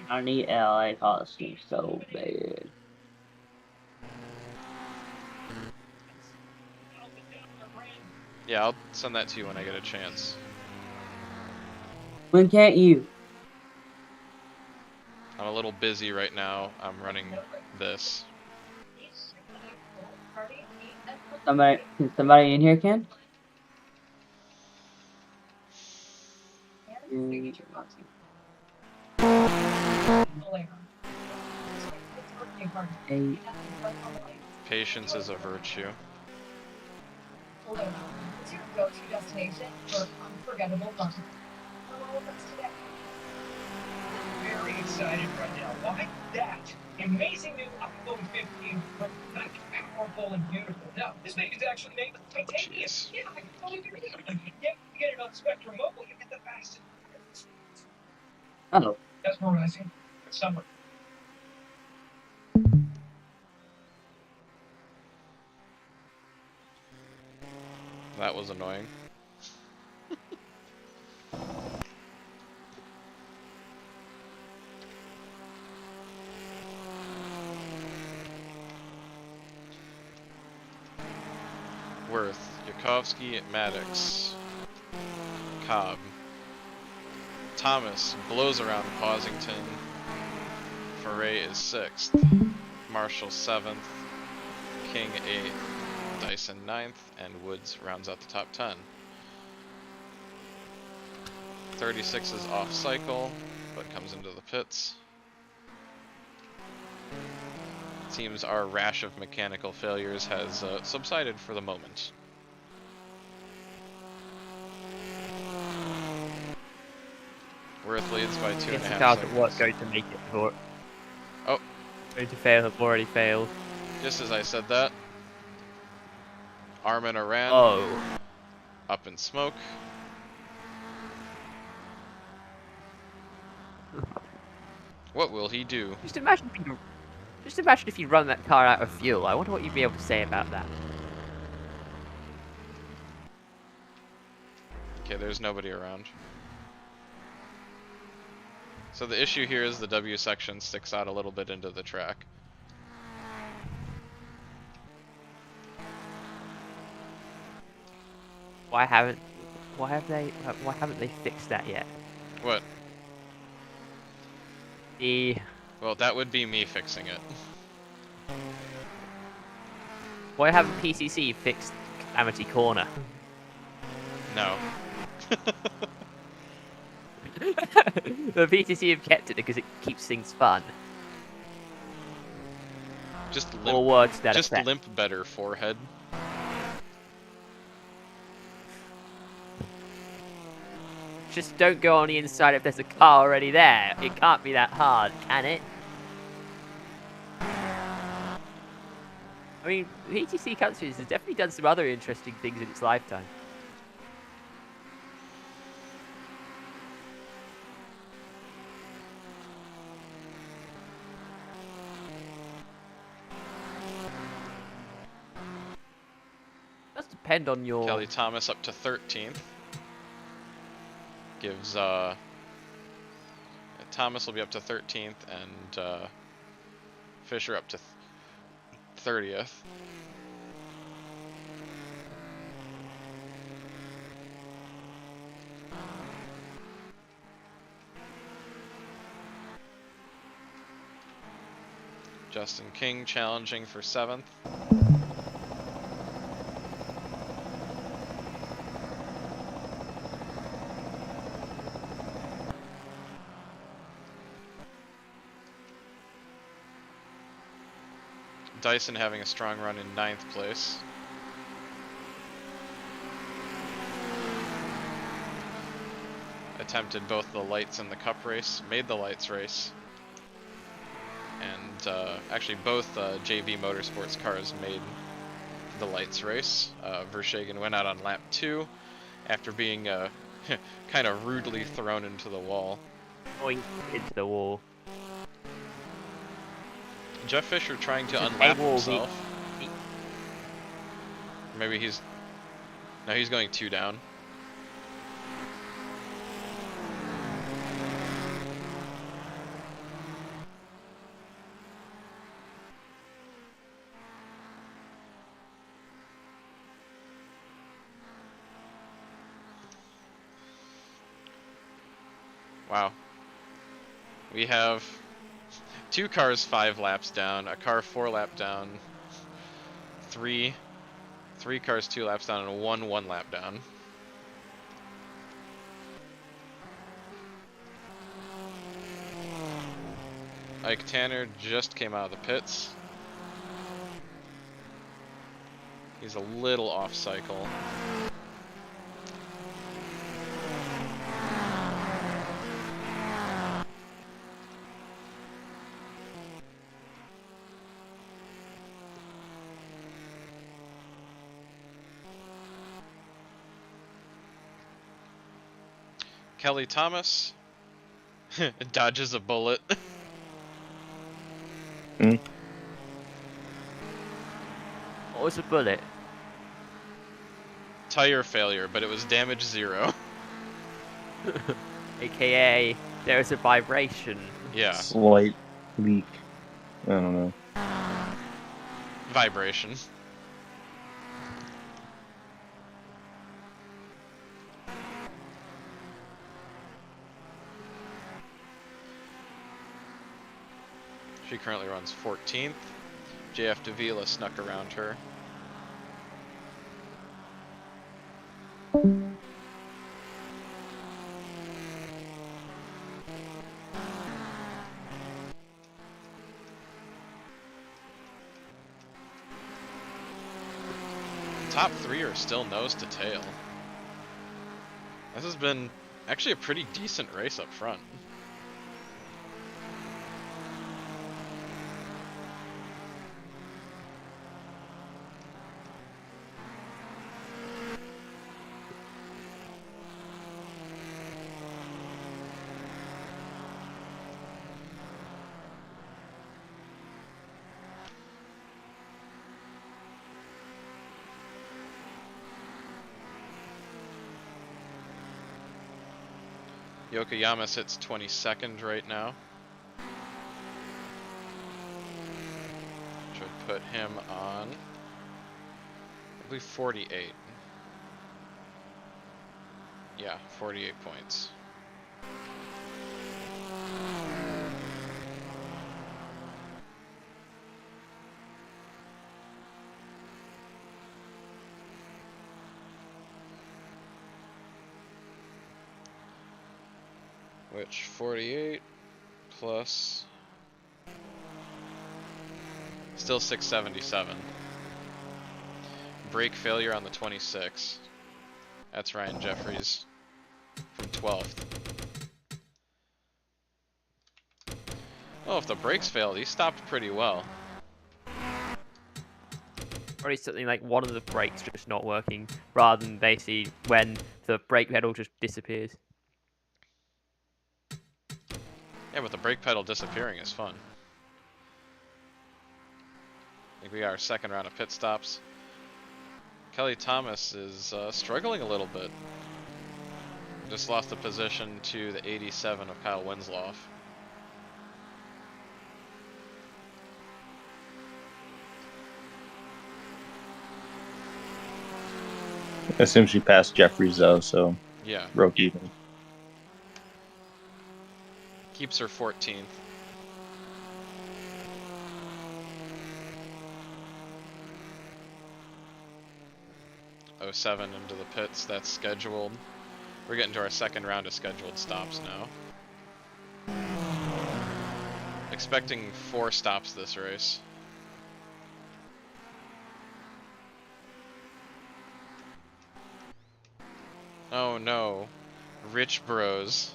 I need LA Coliseum so bad. Yeah, I'll send that to you when I get a chance. When can't you? I'm a little busy right now. I'm running this. Somebody in here can? Eight. Patience is a virtue. It's your go-to destination for unforgettable fun. Very excited right now. Why that? Amazing new iPhone 15, but not powerful and beautiful. Now, this baby's actually made with titanium. Jeez. Yeah, I can totally agree. Get it on Spectrum Mobile, you get the fastest. Oh. Mesmerizing. It's summer. That was annoying. Worth, Yakovsky, Maddox, Cobb, Thomas blows around Posington. Foray is 6th, Marshall 7th, King 8th, Dyson 9th, and Woods rounds out the top 10. 36 is off cycle, but comes into the pits. Seems our rash of mechanical failures has subsided for the moment. Worth leads by 2.5 Yes, the cars seconds. that weren't going to make it for. Oh. Going to fail have already failed. Just as I said that, Armin Aran up in smoke. What will he do? Just imagine if you run that car out of fuel. I wonder what you'd be able to say about that. Okay, there's nobody around. So the issue here is the W section sticks out a little bit into the track. Why haven't they fixed that yet? What? Well, that would be me fixing it. Why haven't PCC fixed Amity Corner? No. The PCC have kept it because it keeps things fun. Just limp. Or words to that just effect. limp better, forehead. Just don't go on the inside if there's a car already there. It can't be that hard, can it? I mean, PTC Countries has definitely done some other interesting things in its lifetime. Does depend on your... Kelly Thomas up to 13th. Gives, Thomas will be up to 13th, and, Fisher up to 30th. Justin King challenging for 7th. Dyson having a strong run in 9th place. Attempted both the lights and the cup race, made the lights race. And actually both JV Motorsports cars made the lights race. Verstegen went out on lap 2 after being kind of rudely thrown into the wall. Going into the wall. Jeff Fisher trying to unlap himself. Maybe he's... No, he's going 2 down. Wow. We have 2 cars 5 laps down, a car 4 lap down, 3 cars 2 laps down, and 1 lap down. Ike Tanner just came out of the pits. He's a little off cycle. Kelly Thomas dodges a bullet. Mm. What was the bullet? Tire failure, but it was damage 0. AKA, there is a vibration. Yeah, Slight leak. I don't know. vibration. She currently runs 14th. JF Davila snuck around her. Top 3 are still nose to tail. This has been actually a pretty decent race up front. Yokoyama sits 22nd right now. Should put him on, I believe, 48. Yeah, 48 points. Which 48 plus still 677. Brake failure on the 26. That's Ryan Jeffries from 12th. Oh, if the brakes failed, he stopped pretty well. Probably something like one of the brakes just not working, rather than basically when the brake pedal just disappears. Yeah, but the brake pedal disappearing is fun. I think we got our second round of pit stops. Kelly Thomas is struggling a little bit. Just lost the position to the 87 of Kyle Winslow. I assume she passed Jeffries though, so Yeah, broke even. keeps her 14th. '07 into the pits, that's scheduled. We're getting to our second round of scheduled stops now. Expecting 4 stops this race. Oh no, Rich Bros.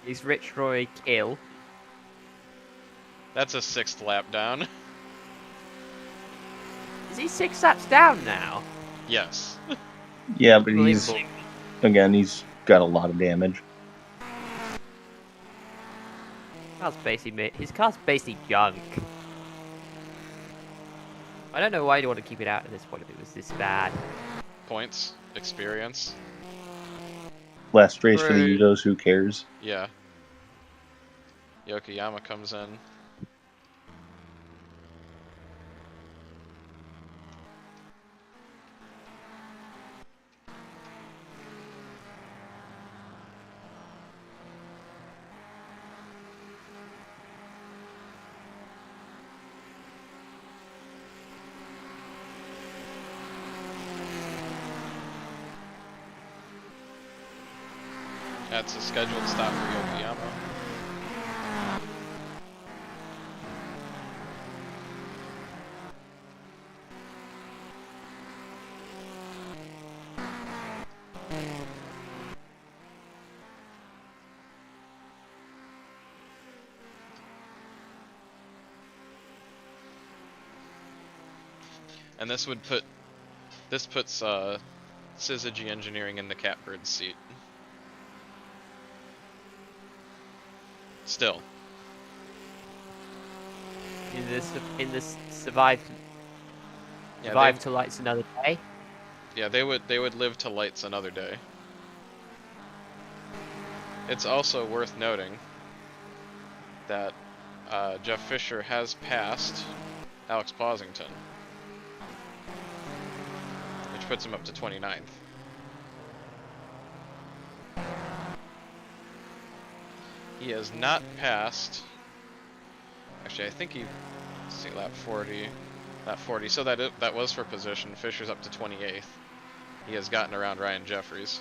Is Rich Roy Cale? That's a 6th lap down. Is he 6 laps down now? Yes. Yeah, but he's Unbelievable. he's got a lot of damage. His car's basically junk. I don't know why you want to keep it out at this point if it was this bad. Points, experience. Last race for the Right. Udos, who cares? Yeah. Yokoyama comes in. That's a scheduled stop for Yokoyama. And this puts Syzygy Engineering in the catbird seat. Still. In this survive to lights another day. Yeah, they would live to lights another day. It's also worth noting that Jeff Fisher has passed Alex Posington, which puts him up to 29th. He has not passed. Actually, I think he. Let's see, lap 40. So that was for position. Fisher's up to 28th. He has gotten around Ryan Jeffries.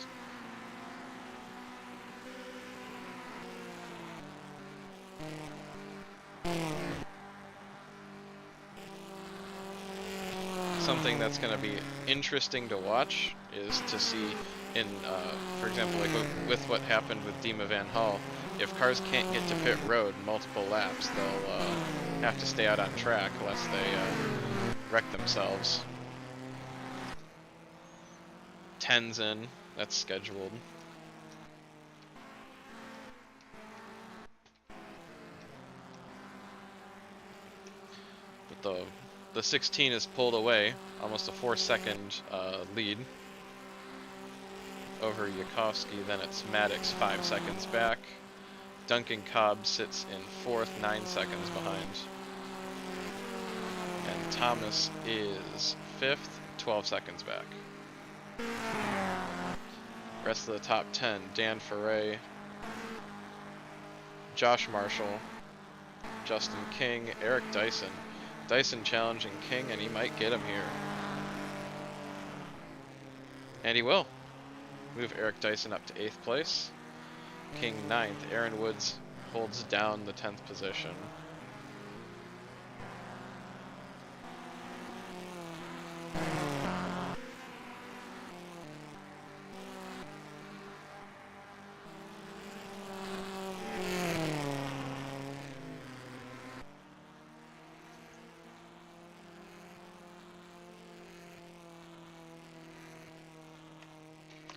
Something that's going to be interesting to watch is to see for example, like with what happened with Dima Van Hal, if cars can't get to pit road multiple laps, they'll have to stay out on track lest they wreck themselves. Tenzin, that's scheduled. But the 16 is pulled away, almost a 4-second lead over Yakovsky. Then it's Maddox 5 seconds back. Duncan Cobb sits in 4th, 9 seconds behind. And Thomas is 5th, 12 seconds back. Rest of the top 10, Dan Ferre, Josh Marshall, Justin King, Eric Dyson. Dyson challenging King, and he might get him here. And he will. Move Eric Dyson up to 8th place. King 9th. Aaron Woods holds down the 10th position.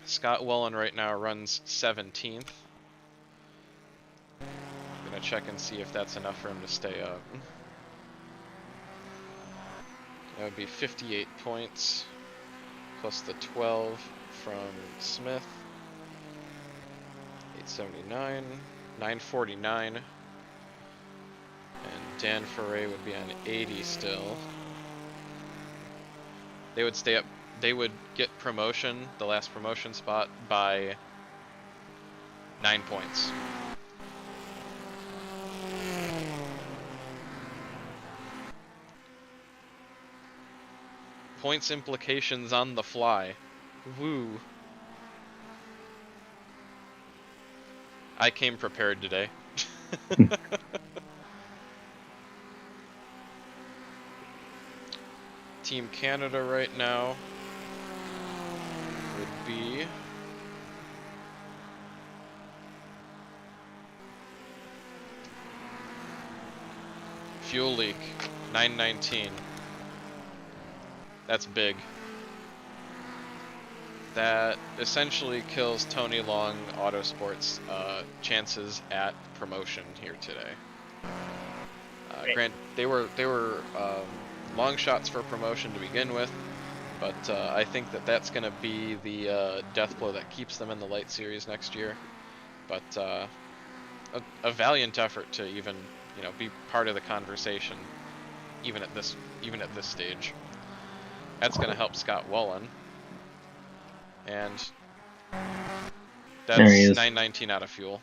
Scott Wellen right now runs 17th. I'm gonna check and see if that's enough for him to stay up. That would be 58 points, plus the 12 from Smith. 879, 949. And Dan Ferre would be on 80 still. They would stay up. They would get promotion, the last promotion spot, by 9 points. Points implications on the fly. Woo. I came prepared today. Team Canada right now would be fuel leak 919. That's big. That essentially kills Tony Long Autosport's chances at promotion here today. Grant, they were long shots for promotion to begin with, but I think that's going to be the death blow that keeps them in the Light Series next year. But a valiant effort to even be part of the conversation, even at this stage. That's going to help Scott Wellen, and that's 919 out of fuel.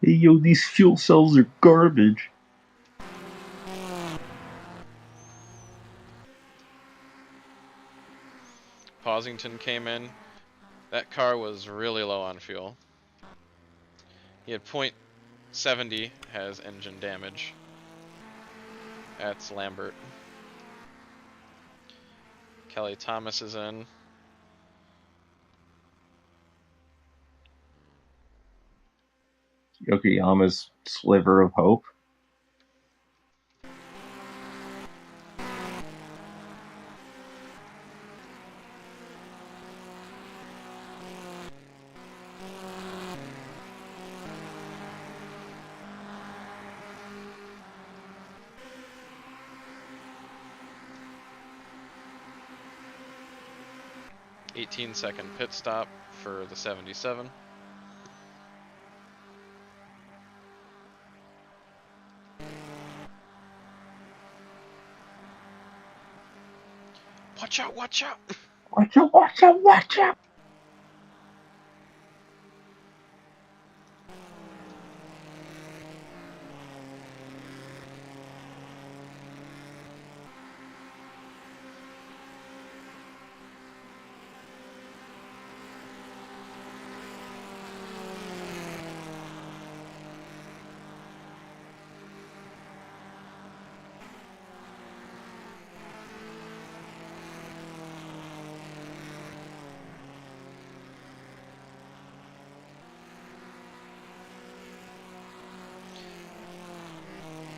Hey, yo, these fuel cells are garbage. Posington came in. That car was really low on fuel. He had .70 has engine damage. That's Lambert. Kelly Thomas is in. Yokoyama's sliver of hope. Second pit stop for the 77. Watch out, watch out! Watch out, watch out, watch out!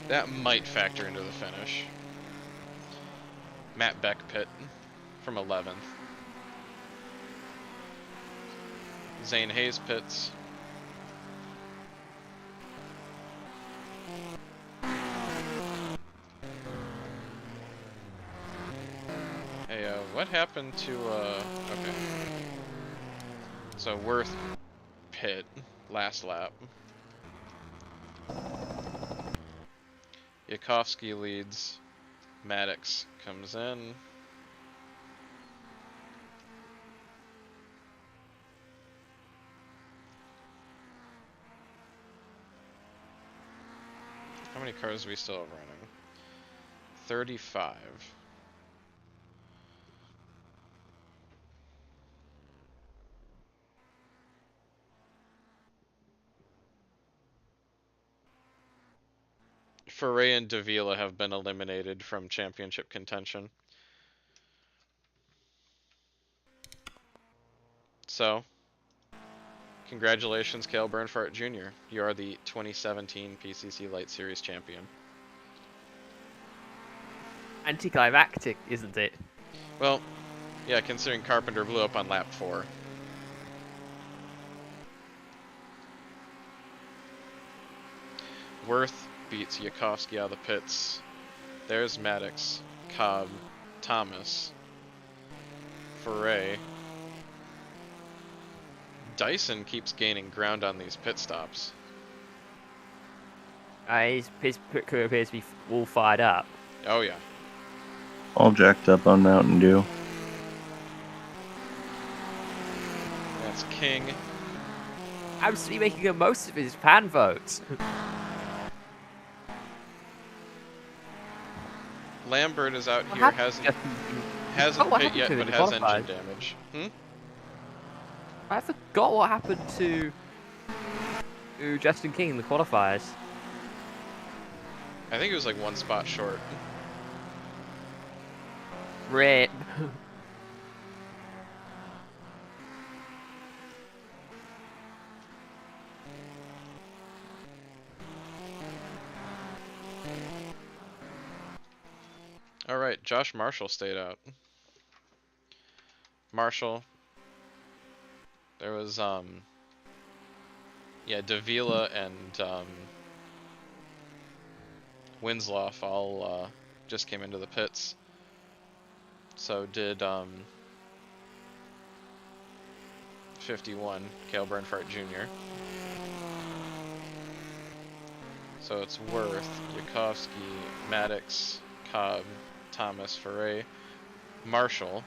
That might factor into the finish. Matt Beck pit from 11th. Zane Hayes pits. Hey, what happened to, okay. So Worth pit, last lap. Yakovsky leads. Maddox comes in. How many cars do we still have running? 35. Ferré and Davila have been eliminated from championship contention. So, congratulations, Cale Burnfardt Jr. You are the 2017 PCC Lites Series champion. Anticlimactic, isn't it? Well, yeah, considering Carpenter blew up on lap 4. Worth beats Yakovsky out of the pits. There's Maddox, Cobb, Thomas, Ferré. Dyson keeps gaining ground on these pit stops. His pit crew appears to be all fired up. Oh yeah. All jacked up on Mountain Dew. That's King. Absolutely making the most of his fan votes. Lambert is out here, hasn't pit yet, but has engine damage. I forgot what happened to Justin King in the qualifiers. I think it was like one spot short. Rip. Alright, Josh Marshall stayed out. Marshall. There was, yeah, Davila and, Winslow all, just came into the pits. So did, 51, Cale Burnfardt Jr. So it's Worth, Yakovsky, Maddox, Cobb, Thomas, Ferré, Marshall,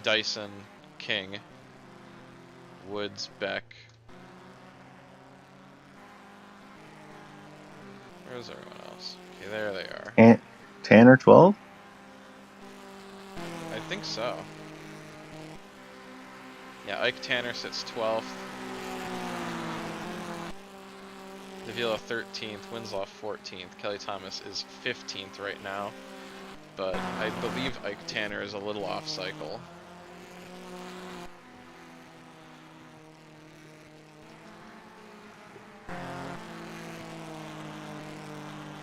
Dyson, King, Woods, Beck. Where's everyone else? Okay, there they are. And 10 or 12? think so. Yeah, Ike Tanner sits 12th. Davila 13th, Winslow 14th. Kelly Thomas is 15th right now. But I believe Ike Tanner is a little off cycle.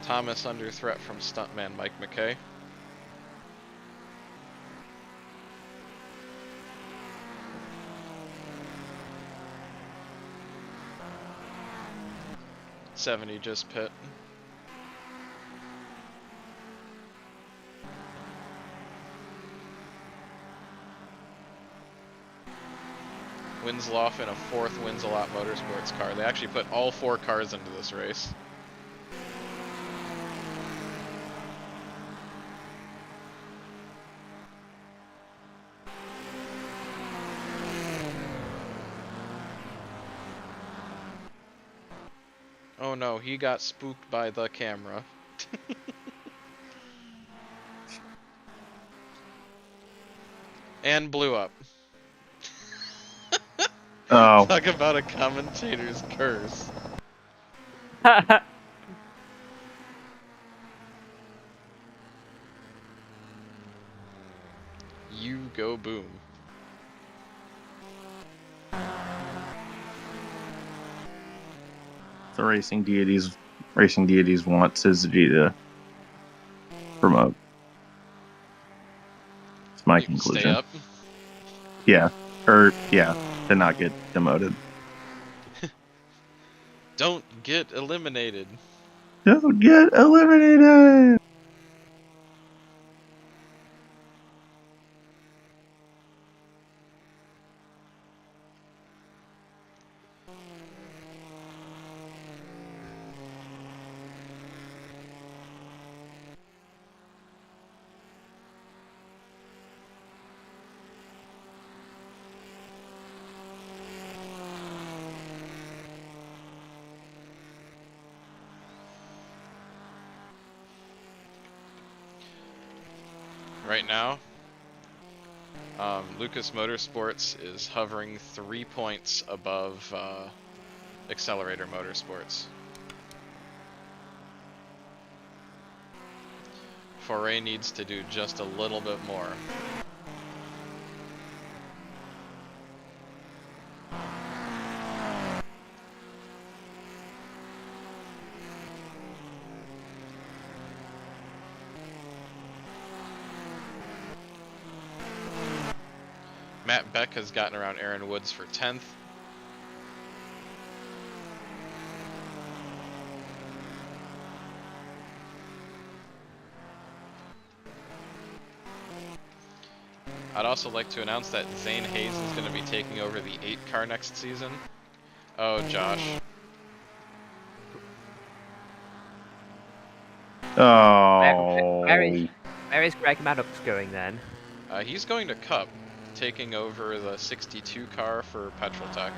Thomas under threat from stuntman Mike McKay. '70 just pit. Winslow in a 4th Wins a Lot Motorsports car. They actually put all 4 cars into this race. Oh no, he got spooked by the camera. And blew up. Oh. Talk about a commentator's curse. You go boom. The racing deities want Syzygy to promote. It's my conclusion. Stay up. Yeah. To not get demoted. Don't get eliminated. Don't get eliminated! Right now, Lucas Motorsports is hovering 3 points above Accelerator Motorsports. Foray needs to do just a little bit more. Matt Beck has gotten around Aaron Woods for 10th. I'd also like to announce that Zane Hayes is going to be taking over the 8 car next season. Oh, Josh. Oh. Where is Greg Maddox going then? He's going to Cup, taking over the 62 car for Petroltech.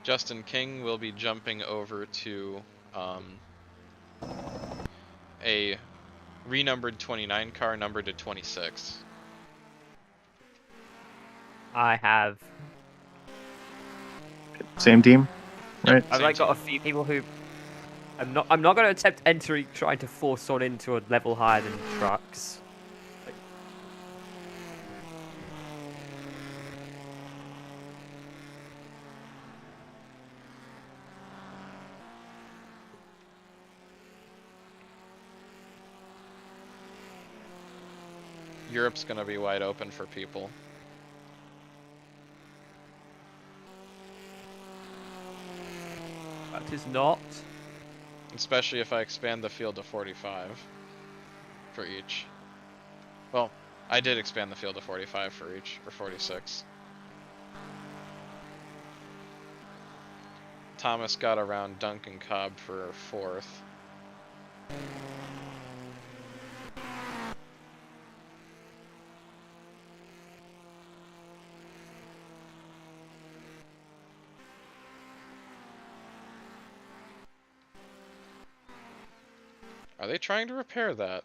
Justin King will be jumping over to a renumbered 29 car numbered to 26. I have. Same team, right? I've like got a few people who. I'm not going to attempt entering, trying to force on into a level higher than trucks. Europe's going to be wide open for people. That is not. Especially if I expand the field to 45 for each. Well, I did expand the field to 45 for each, or 46. Thomas got around Duncan Cobb for 4th. Are they trying to repair that?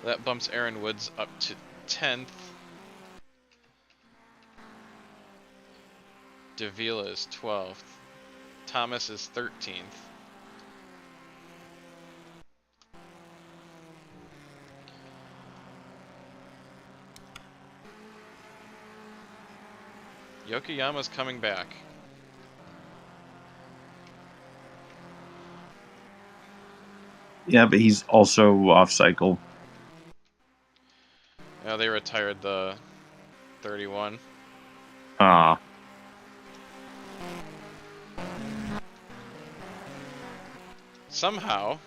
That bumps Aaron Woods up to 10th. Davila is 12th. Thomas is 13th. Yokoyama's coming back. Yeah, but he's also off cycle. Yeah, they retired the 31. Ah. Somehow,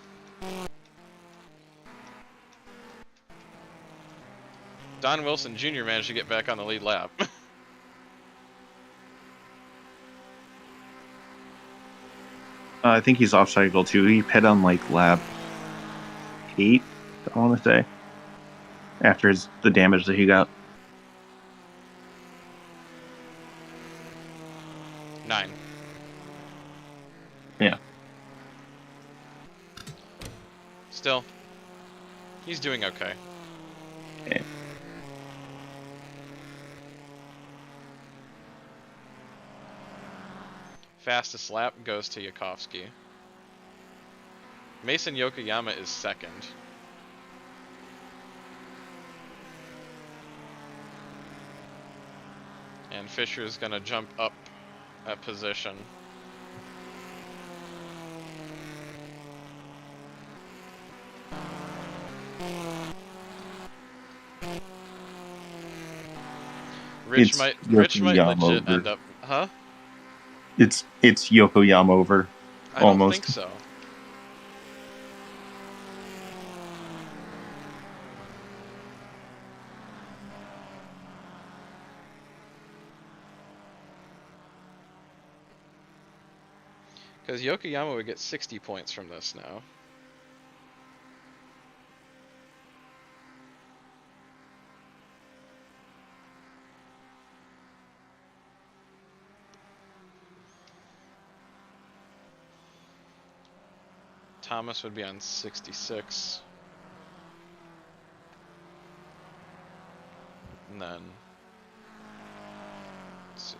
Don Wilson Jr. managed to get back on the lead lap. I think he's off cycle too. He pit on like lap 8, I want to say. After the damage that he got. 9. Yeah. Still, he's doing okay. Okay. Fastest lap goes to Yakovsky. Mason Yokoyama is second. And Fisher is going to jump up a position. Rich might legit end up, huh? It's Yokoyama over. I don't almost. think so. Because Yokoyama would get 60 points from this now. Thomas would be on 66. And then, let's see.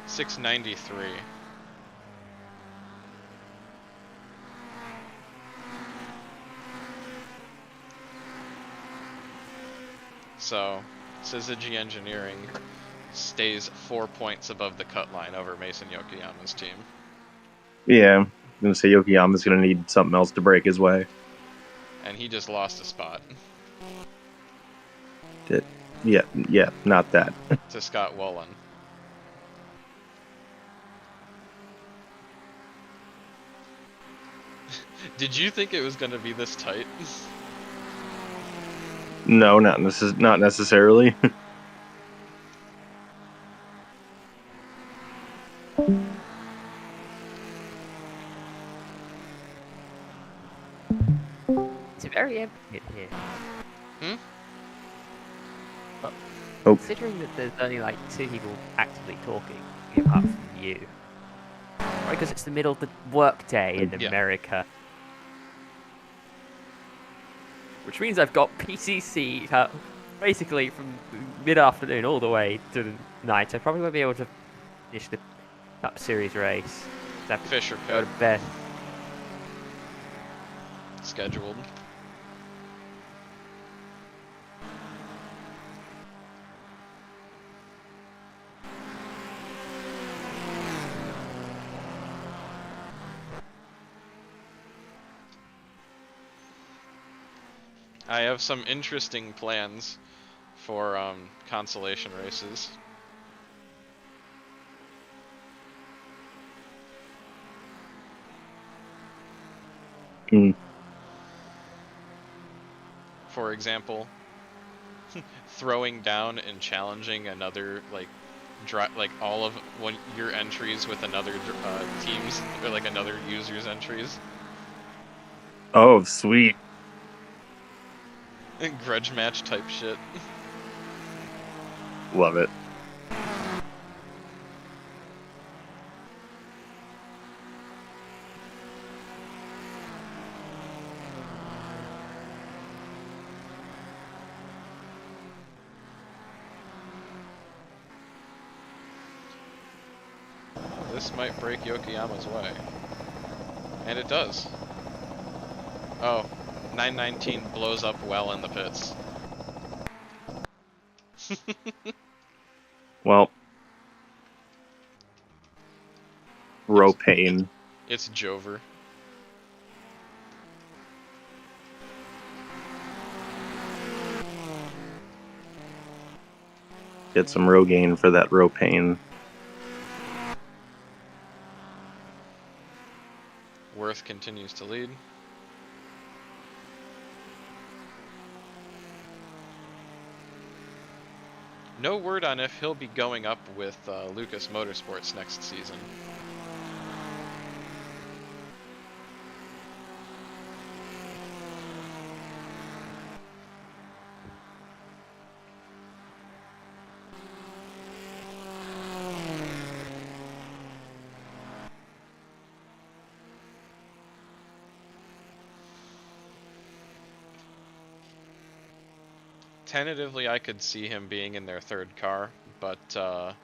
$693. So, Syzygy Engineering stays 4 points above the cut line over Mason Yokoyama's team. Yeah, I'm going to say Yokoyama's going to need something else to break his way. And he just lost a spot. Yeah, not that. To Scott Wolin. Did you think it was going to be this tight? No, not necessarily. It's very empty in here. Well, Oh. considering that there's only like 2 people actively talking, apart from you. Right, because it's the middle of the workday in America. Which means I've got PCC basically from mid-afternoon all the way to the night. I probably won't be able to finish the Cup Series race. I have to Fisher go pit. to bed. Scheduled. I have some interesting plans for consolation races. For example, throwing down and challenging another all of your entries with another team's or like another user's entries. Oh, sweet. Grudge match type shit. Love it. I This might break Yokoyama's way. And it does. Oh, 919 blows up well in the pits. Well, Propane. It's Jover. Get some Rogaine for that Propane. Worth continues to lead. No word on if he'll be going up with Lucas Motorsports next season. Tentatively, I could see him being in their third car, but, well,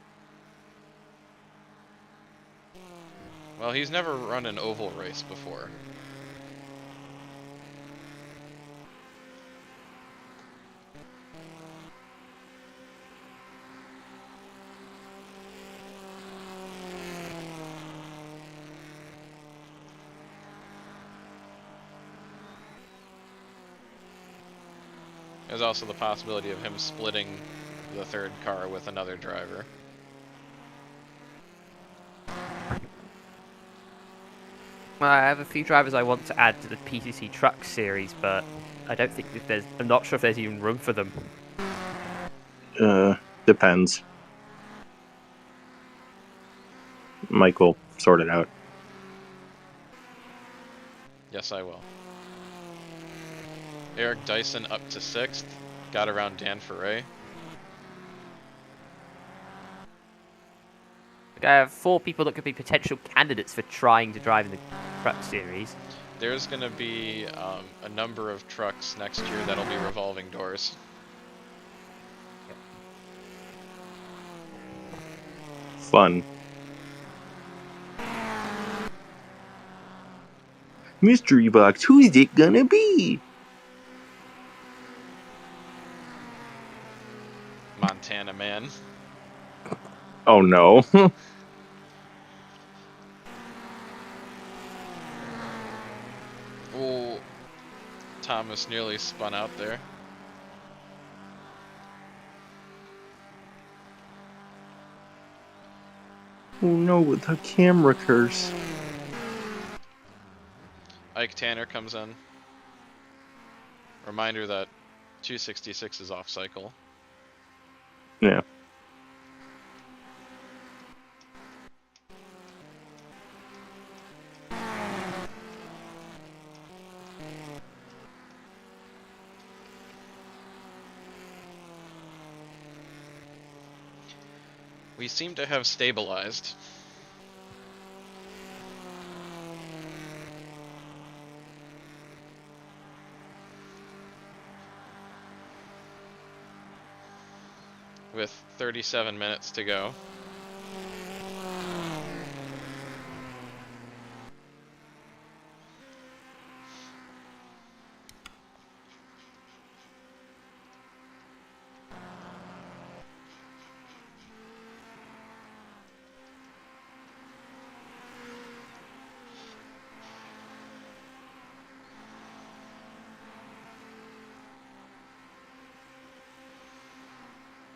he's never run an oval race before. There's also the possibility of him splitting the third car with another driver. I have a few drivers I want to add to the PCC Truck Series, but I don't think that there's. I'm not sure if there's even room for them. Depends. Mike will sort it out. Yes, I will. Eric Dyson up to 6th. Got around Dan Ferret. I have 4 people that could be potential candidates for trying to drive in the Truck Series. There's going to be a number of trucks next year that'll be revolving doors. Fun. Mystery box, who is it gonna be? Montana man. Oh no. Ooh, Thomas nearly spun out there. Oh no, with the camera curse. Ike Tanner comes in. Reminder that 266 is off cycle. Yeah. We seem to have stabilized. With 37 minutes to go.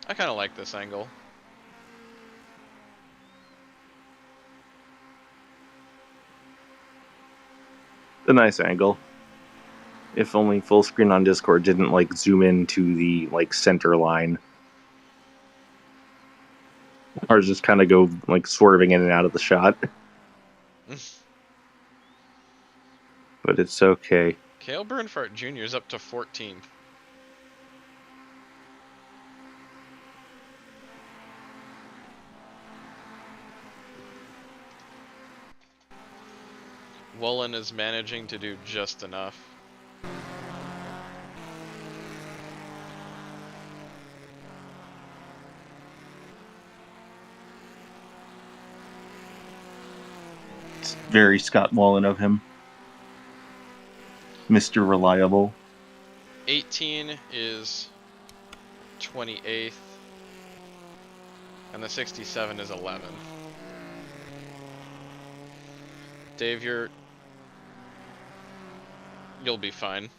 I kind of like this angle. A nice angle. If only full screen on Discord didn't like zoom into the like center line. Ours just kind of go like swerving in and out of the shot. But it's okay. Cale Burnfardt Jr. is up to 14th. Woolen is managing to do just enough. That's very Scott Wallen of him. Mr. Reliable. 18 is 28th, and the 67 is 11th. Dave, you'll be fine.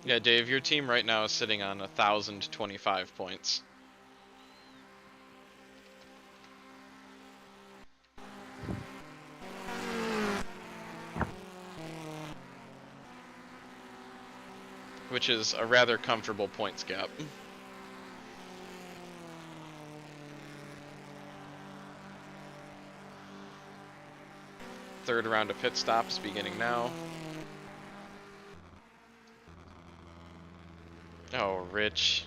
Yeah, Dave, your team right now is sitting on 1,025 points. Which is a rather comfortable points gap. Third round of pit stops beginning now. Oh, Rich.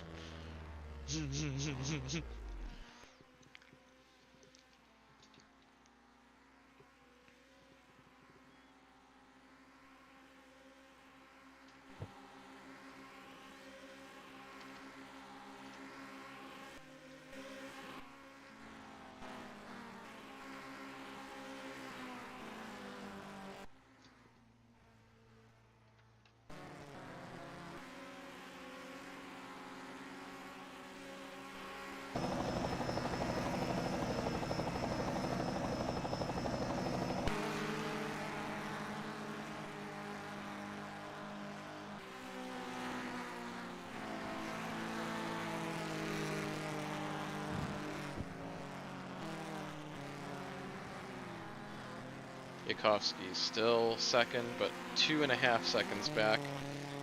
Yakovsky's still second, but 2.5 seconds back.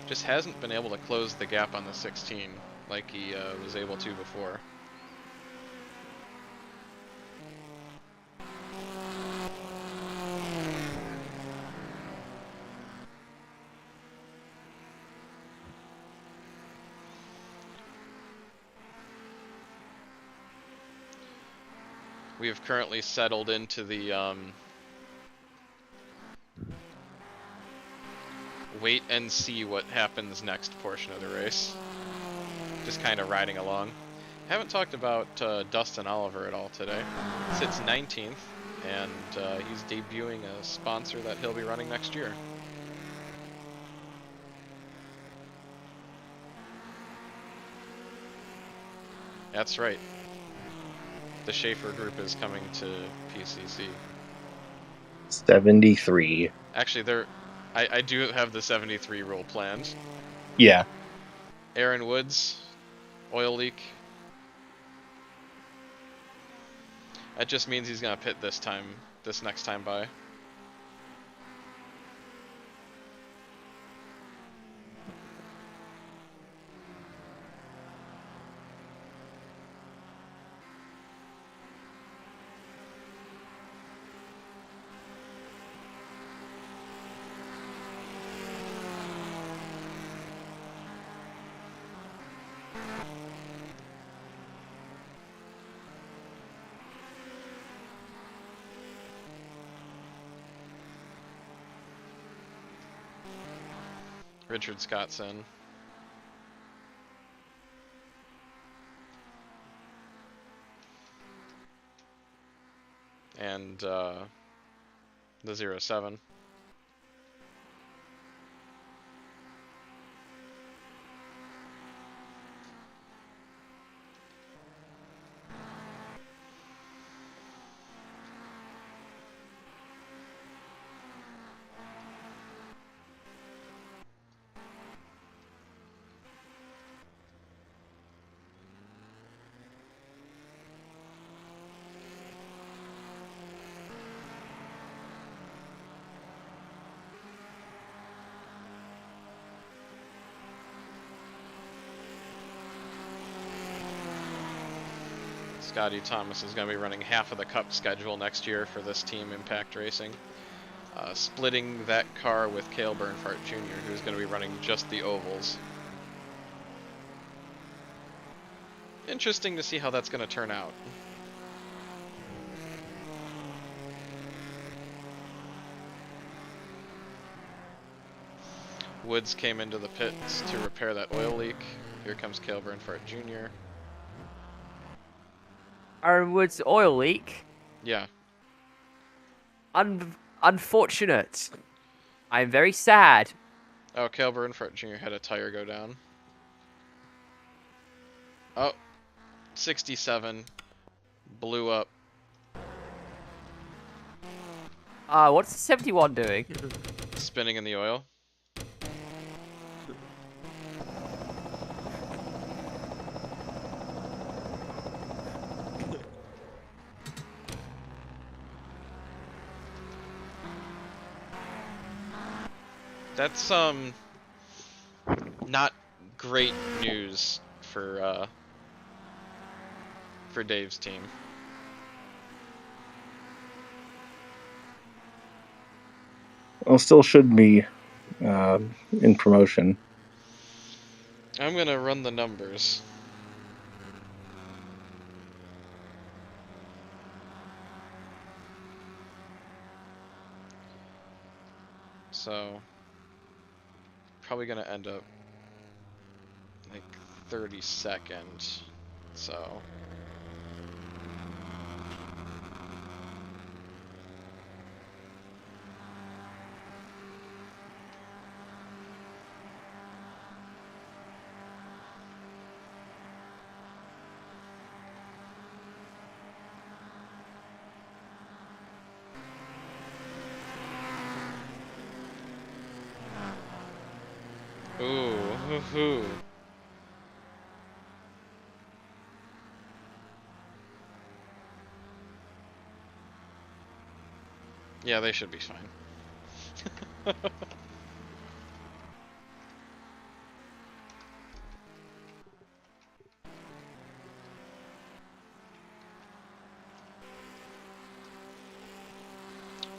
Just hasn't been able to close the gap on the 16 like he was able to before. We have currently settled into the wait and see what happens next portion of the race. Just kind of riding along. Haven't talked about Dustin Oliver at all today. Sits 19th, and he's debuting a sponsor that he'll be running next year. That's right. The Schaefer group is coming to PCC. 73. Actually, I do have the 73 rule planned. Yeah. Aaron Woods, oil leak. That just means he's gonna pit this next time by. Richard Scottson. And the 07. Scotty Thomas is going to be running half of the Cup schedule next year for this team, Impact Racing. Splitting that car with Cale Burnfardt Jr., who's going to be running just the ovals. Interesting to see how that's going to turn out. Woods came into the pits to repair that oil leak. Here comes Cale Burnfardt Jr. Aaron Woods oil leak. Yeah. Unfortunate. I'm very sad. Oh, Cale Burnfardt Jr. had a tire go down. Oh, 67. Blew up. What's the 71 doing? Spinning in the oil. That's not great news for Dave's team. Well, still should be in promotion. I'm gonna run the numbers. So probably gonna end up like 32nd. So ooh. Yeah, they should be fine.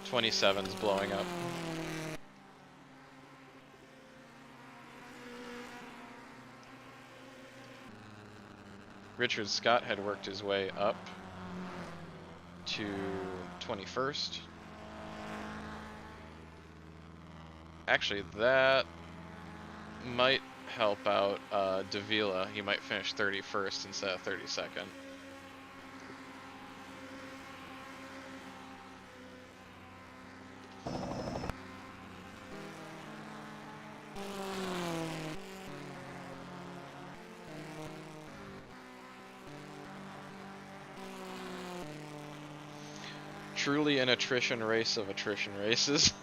27's blowing up. Richard Scott had worked his way up to 21st. Actually, that might help out Davila. He might finish 31st instead of 32nd. Truly an attrition race of attrition races.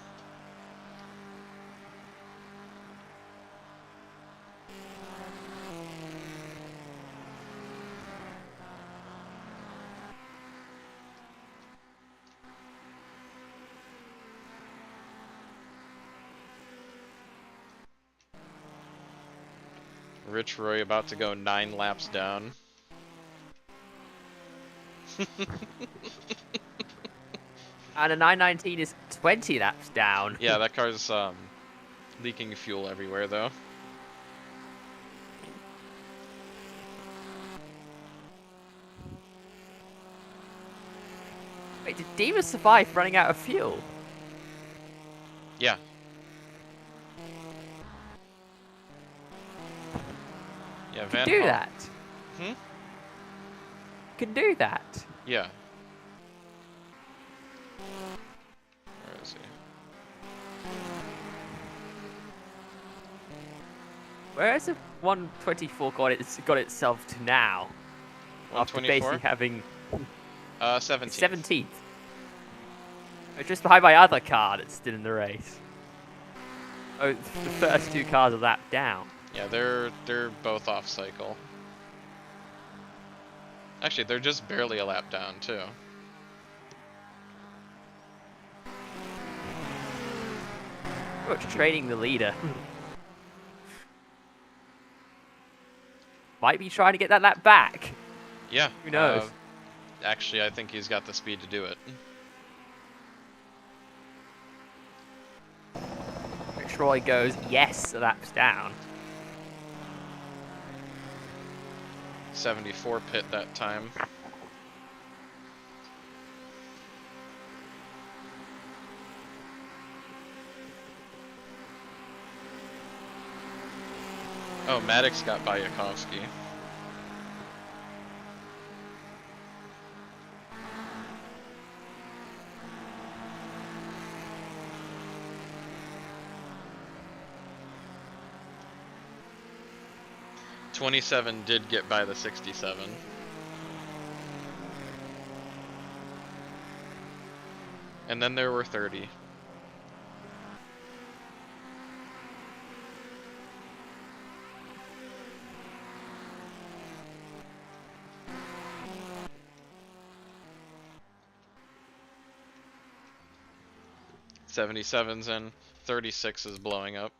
Rich Roy about to go 9 laps down. And a 919 is 20 laps down. Yeah, that car's leaking fuel everywhere though. Wait, did Diva survive running out of fuel? Yeah. Yeah, You can do that. Hmm? You can do that. Yeah. Where is he? Where has the 124 got itself to now? After 124? basically having 17th. 17th. Just behind my other car that's still in the race. Oh, the first 2 cars are lapped down. Yeah, they're both off cycle. Actually, they're just barely a lap down too. Oh, it's training the leader. Might be trying to get that lap back. Yeah. Who knows? Actually, I think he's got the speed to do it. Troy goes, yes, laps down. 74 pit that time. Oh, Maddox got by Yakovsky. '27 did get by the 67. And then there were 30. '77's in, 36 is blowing up.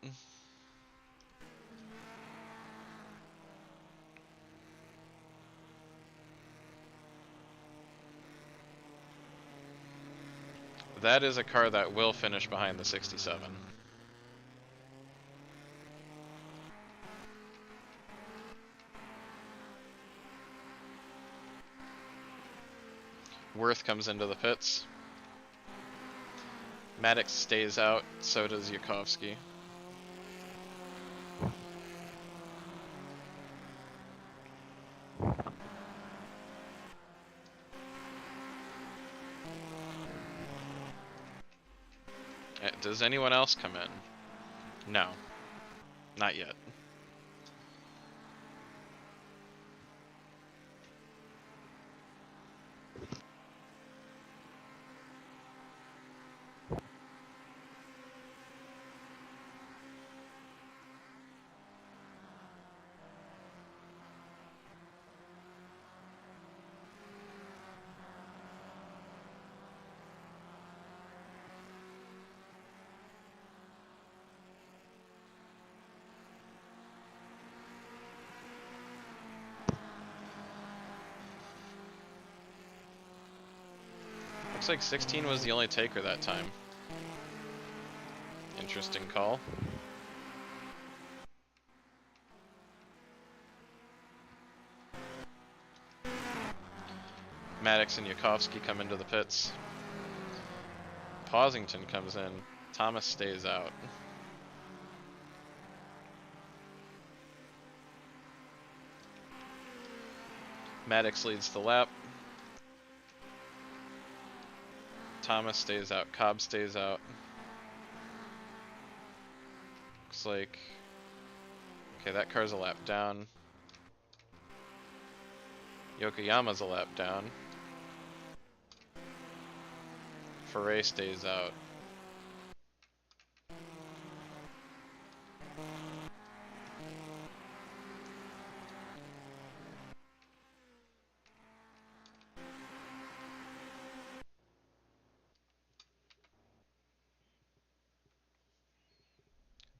That is a car that will finish behind the 67. Worth comes into the pits. Maddox stays out, so does Yakovsky. Does anyone else come in? No. Not yet. Looks like 16 was the only taker that time. Interesting call. Maddox and Yakovsky come into the pits. Posington comes in. Thomas stays out. Maddox leads the lap. Thomas stays out. Cobb stays out. Looks like... Okay, that car's a lap down. Yokoyama's a lap down. Foray stays out.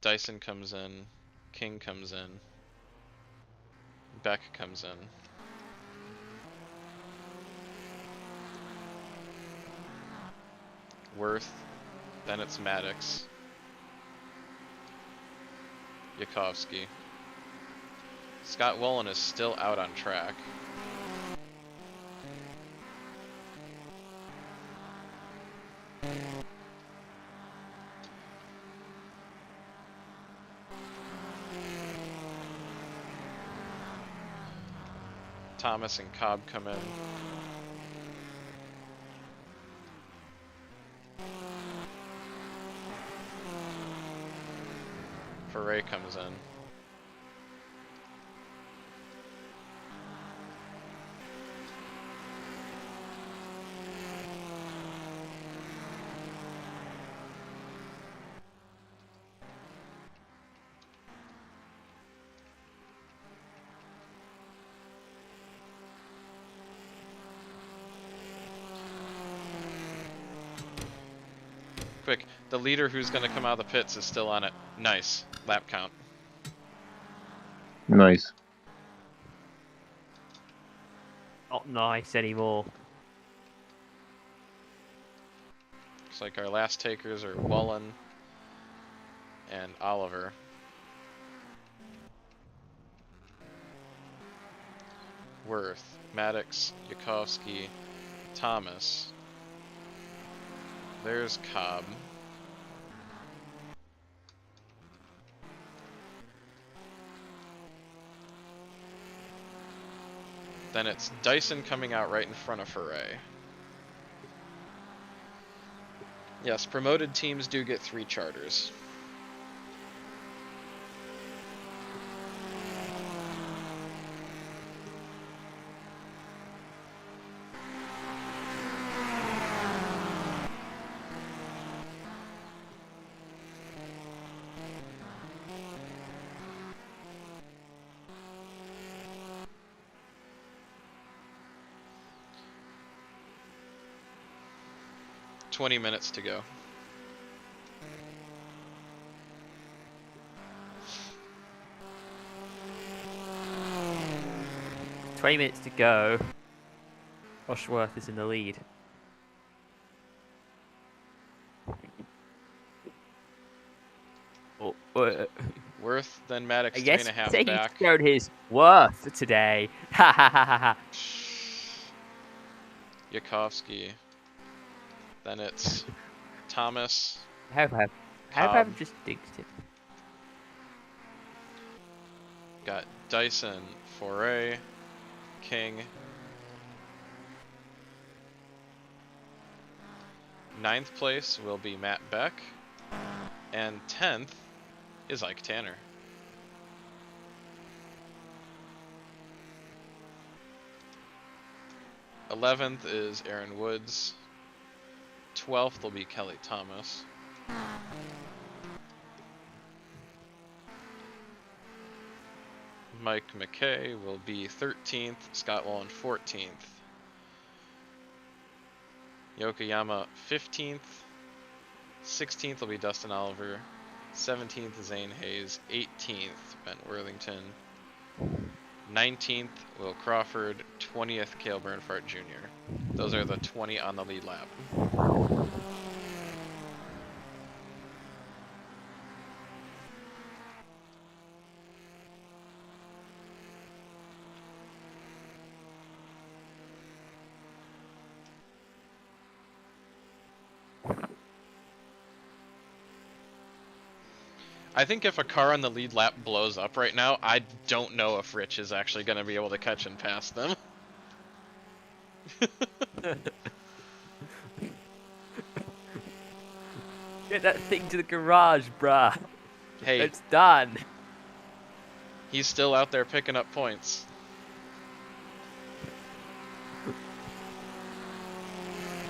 Dyson comes in. King comes in. Beck comes in. Worth. Then it's Maddox. Yakovsky. Scott Wolin is still out on track. Thomas and Cobb come in. Foray comes in. Quick, the leader who's going to come out of the pits is still on it. Nice. Lap count. Nice. Not nice anymore. Looks like our last takers are Wullen and Oliver. Worth, Maddox, Yukovsky, Thomas. There's Cobb. Then it's Dyson coming out right in front of Foray. Yes, promoted teams do get 3 charters. $20 minutes to go. $20 to go. Rushworth is in the lead. Worth, then Maddox I guess 3.5 back. He showed his worth today. Ha ha ha ha ha. Yukovsky. Then it's Thomas. How have I just dinked him? Got Dyson, Foray, King. 9th place will be Matt Beck. And 10th is Ike Tanner. '11th is Aaron Woods. 12th will be Kelly Thomas. Mike McKay will be 13th, Scott Wallen 14th. Yokoyama 15th. 16th will be Dustin Oliver. 17th Zane Hayes. 18th Ben Worthington. 19th Will Crawford. 20th Cale Burnfardt Jr. Those are the 20 on the lead lap. I think if a car on the lead lap blows up right now, I don't know if Rich is actually going to be able to catch and pass them. Get that thing to the garage, bruh. Hey, it's done. He's still out there picking up points.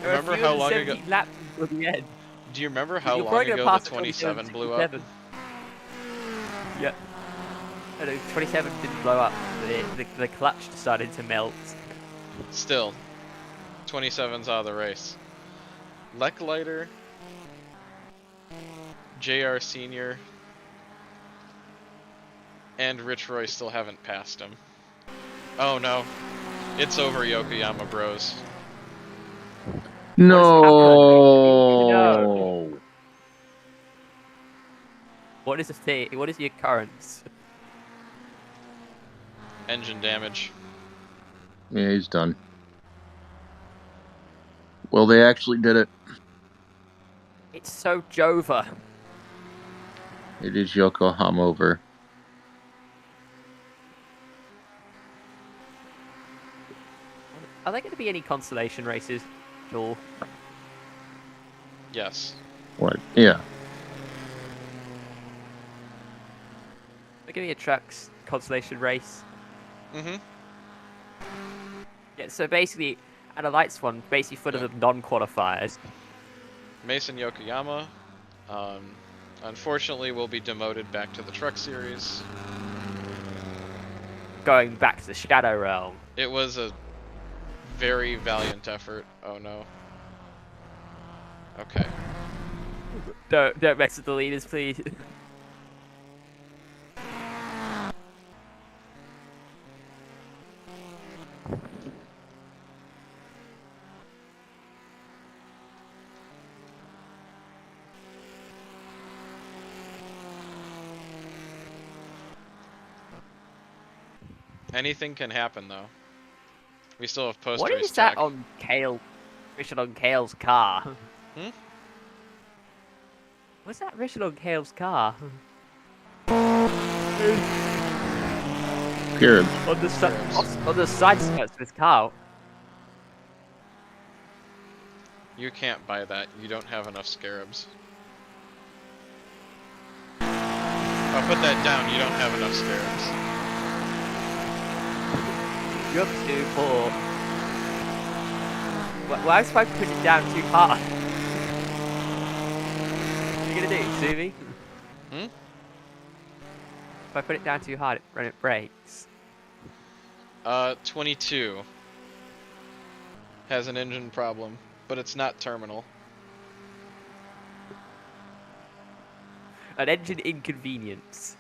Remember how long ago? Laps until the end. Do you remember how long ago the 27 blew up? Yep. No, 27 didn't blow up. The clutch decided to melt. Still, 27's out of the race. Lecklighter, JR Senior, and Rich Roy still haven't passed him. Oh no, it's over, Yokoyama Bros. No. What is the thing? What is the occurrence? Engine damage. Yeah, he's done. Well, they actually did it. It's so Jova. It is Yokohama over. Are there going to be any consolation races at all? Yes. What? Yeah. They're going to be a trucks consolation race. Mm-hmm. Yeah, so basically, at a lights one, basically full of the non-qualifiers. Mason Yokoyama, unfortunately, will be demoted back to the Truck Series. Going back to the Shadow Realm. It was a very valiant effort. Oh no. Okay. Don't mess with the leaders, please. Anything can happen though. We still have post What race is that tech. on Cale? Written on Cale's car. Hmm? What's that written on Cale's car? Good. On the Scarabs. on the side skirts of his car. You can't buy that. You don't have enough scarabs. I'll put that down. You don't have enough scarabs. You're too poor. Why if I put it down too hard? What are you gonna do, Suvi? Hmm? If I put it down too hard, when it breaks. 22 has an engine problem, but it's not terminal. An engine inconvenience.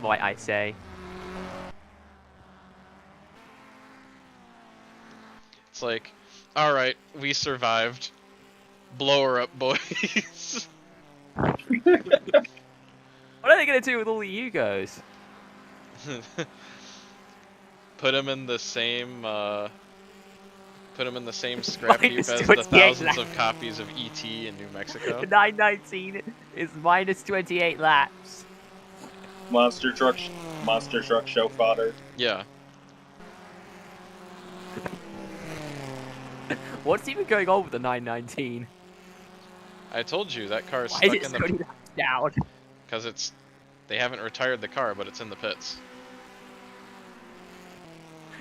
Might I say. It's like, alright, we survived. Blow her up, boys. What are they gonna do with all the Yugos? Put them in the same, scrap heap Minus as 28 the thousands laps. of copies of ET in New Mexico. 919 is minus 28 laps. Monster truck show fodder. Yeah. What's even going on with the 919? I told you, that car's Why stuck is it in the... slowing down? Because it's... They haven't retired the car, but it's in the pits.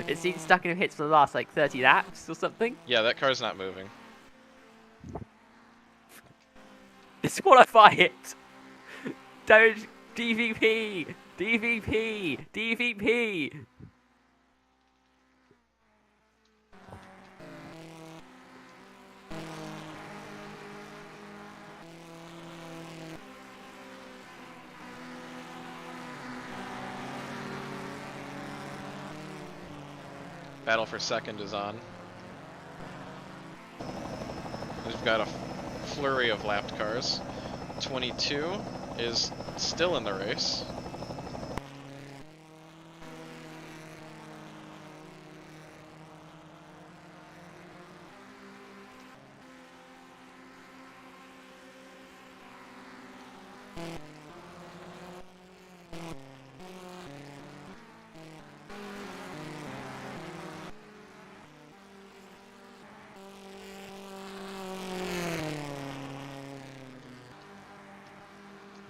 It's been stuck in hits for the last like 30 laps or something. Yeah, that car's not moving. Disqualify it! Don't... DVP! DVP! DVP! Battle for second is on. We've got a flurry of lapped cars. 22 is still in the race.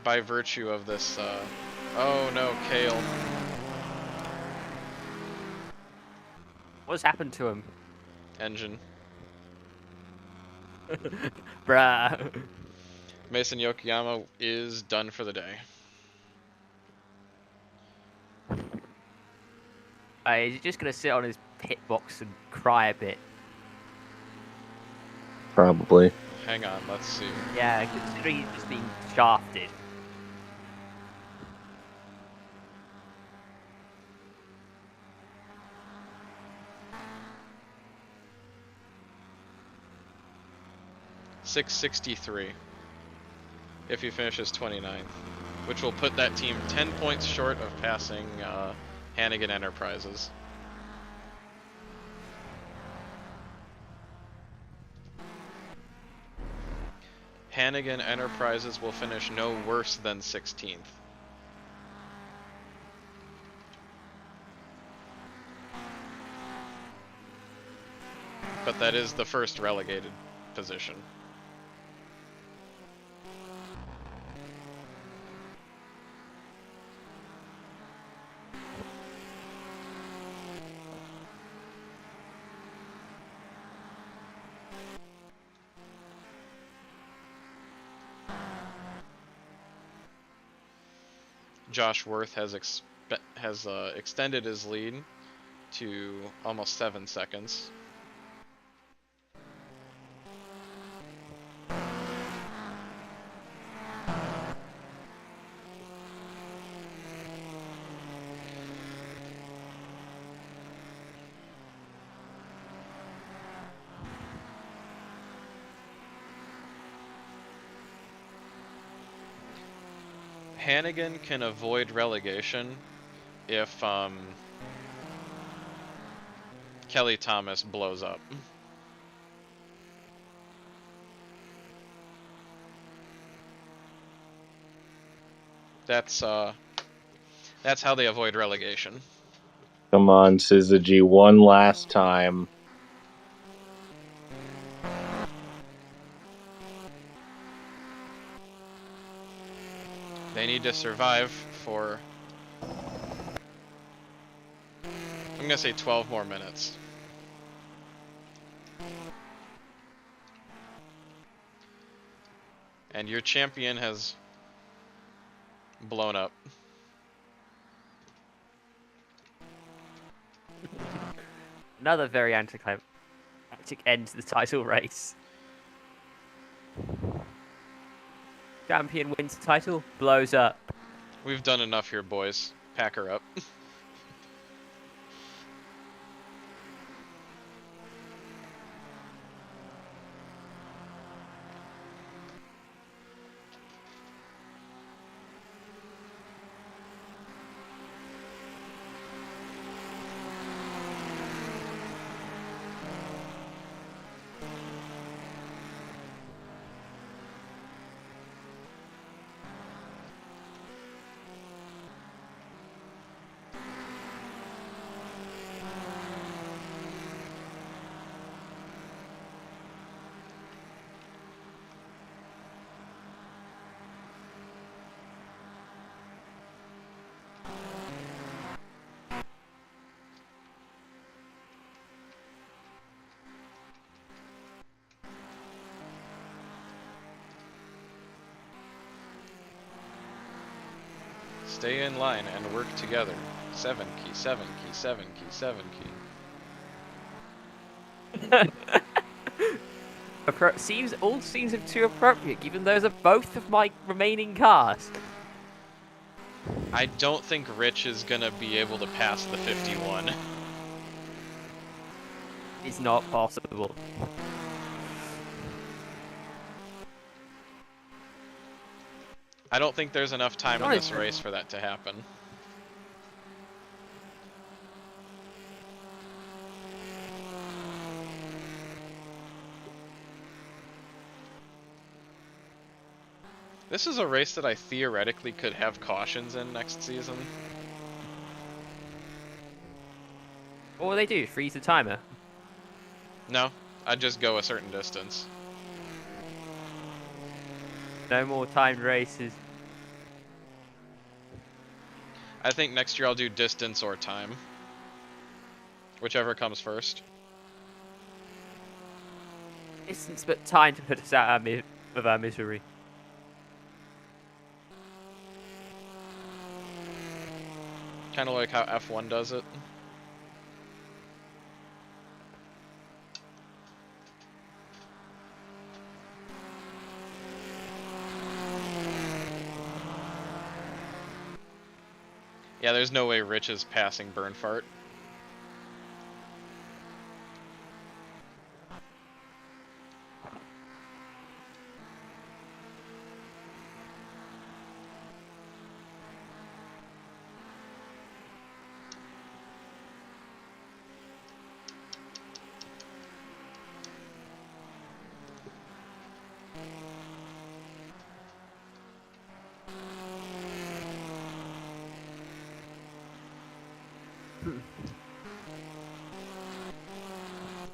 By virtue of this, oh no, Cale. What's happened to him? Engine. Bruh. Mason Yokoyama is done for the day. Is he just gonna sit on his pit box and cry a bit? Probably. Hang on, let's see. Yeah, considering he's just being shafted. .663 if he finishes 29th, which will put that team 10 points short of passing Hannigan Enterprises. Hannigan Enterprises will finish no worse than 16th. But that is the first relegated position. Josh Worth has extended his lead to almost 7 seconds. Hannigan can avoid relegation if Kelly Thomas blows up. That's how they avoid relegation. Come on, Syzygy, one last time. They need to survive for, I'm gonna say 12 more minutes. And your champion has blown up. Another very anticlimactic end to the title race. Champion wins the title, blows up. We've done enough here, boys. Pack her up. Stay in line and work together. 7 key, 7 key, 7 key, 7 key. Seems too appropriate, given those are both of my remaining cars. I don't think Rich is gonna be able to pass the 51. It's not possible. I don't think there's enough time in this race for that to happen. This is a race that I theoretically could have cautions in next season. What will they do? Freeze the timer? No, I'd just go a certain distance. No more timed races. I think next year I'll do distance or time. Whichever comes first. Distance, but time to put us out of our misery. Kind of like how F1 does it. Yeah, there's no way Rich is passing Burnfardt.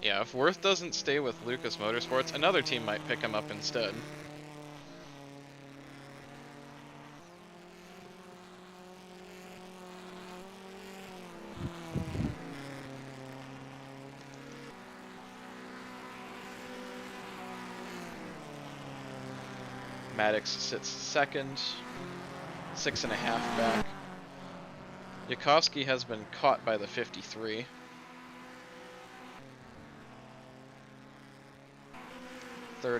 Yeah, if Worth doesn't stay with Lucas Motorsports, another team might pick him up instead. Maddox sits second, 6.5 back. Yakovsky has been caught by the 53.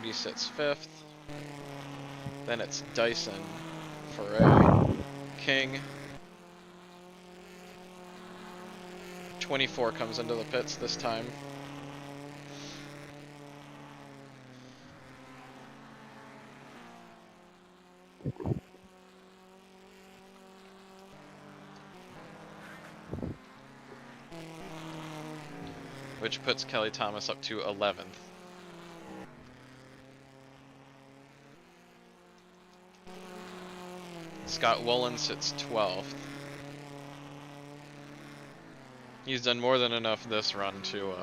He sits 5th. Then it's Dyson, Foray, King. 24 comes into the pits this time. which puts Kelly Thomas up to 11th. Scott Wolin sits 12th. He's done more than enough this run to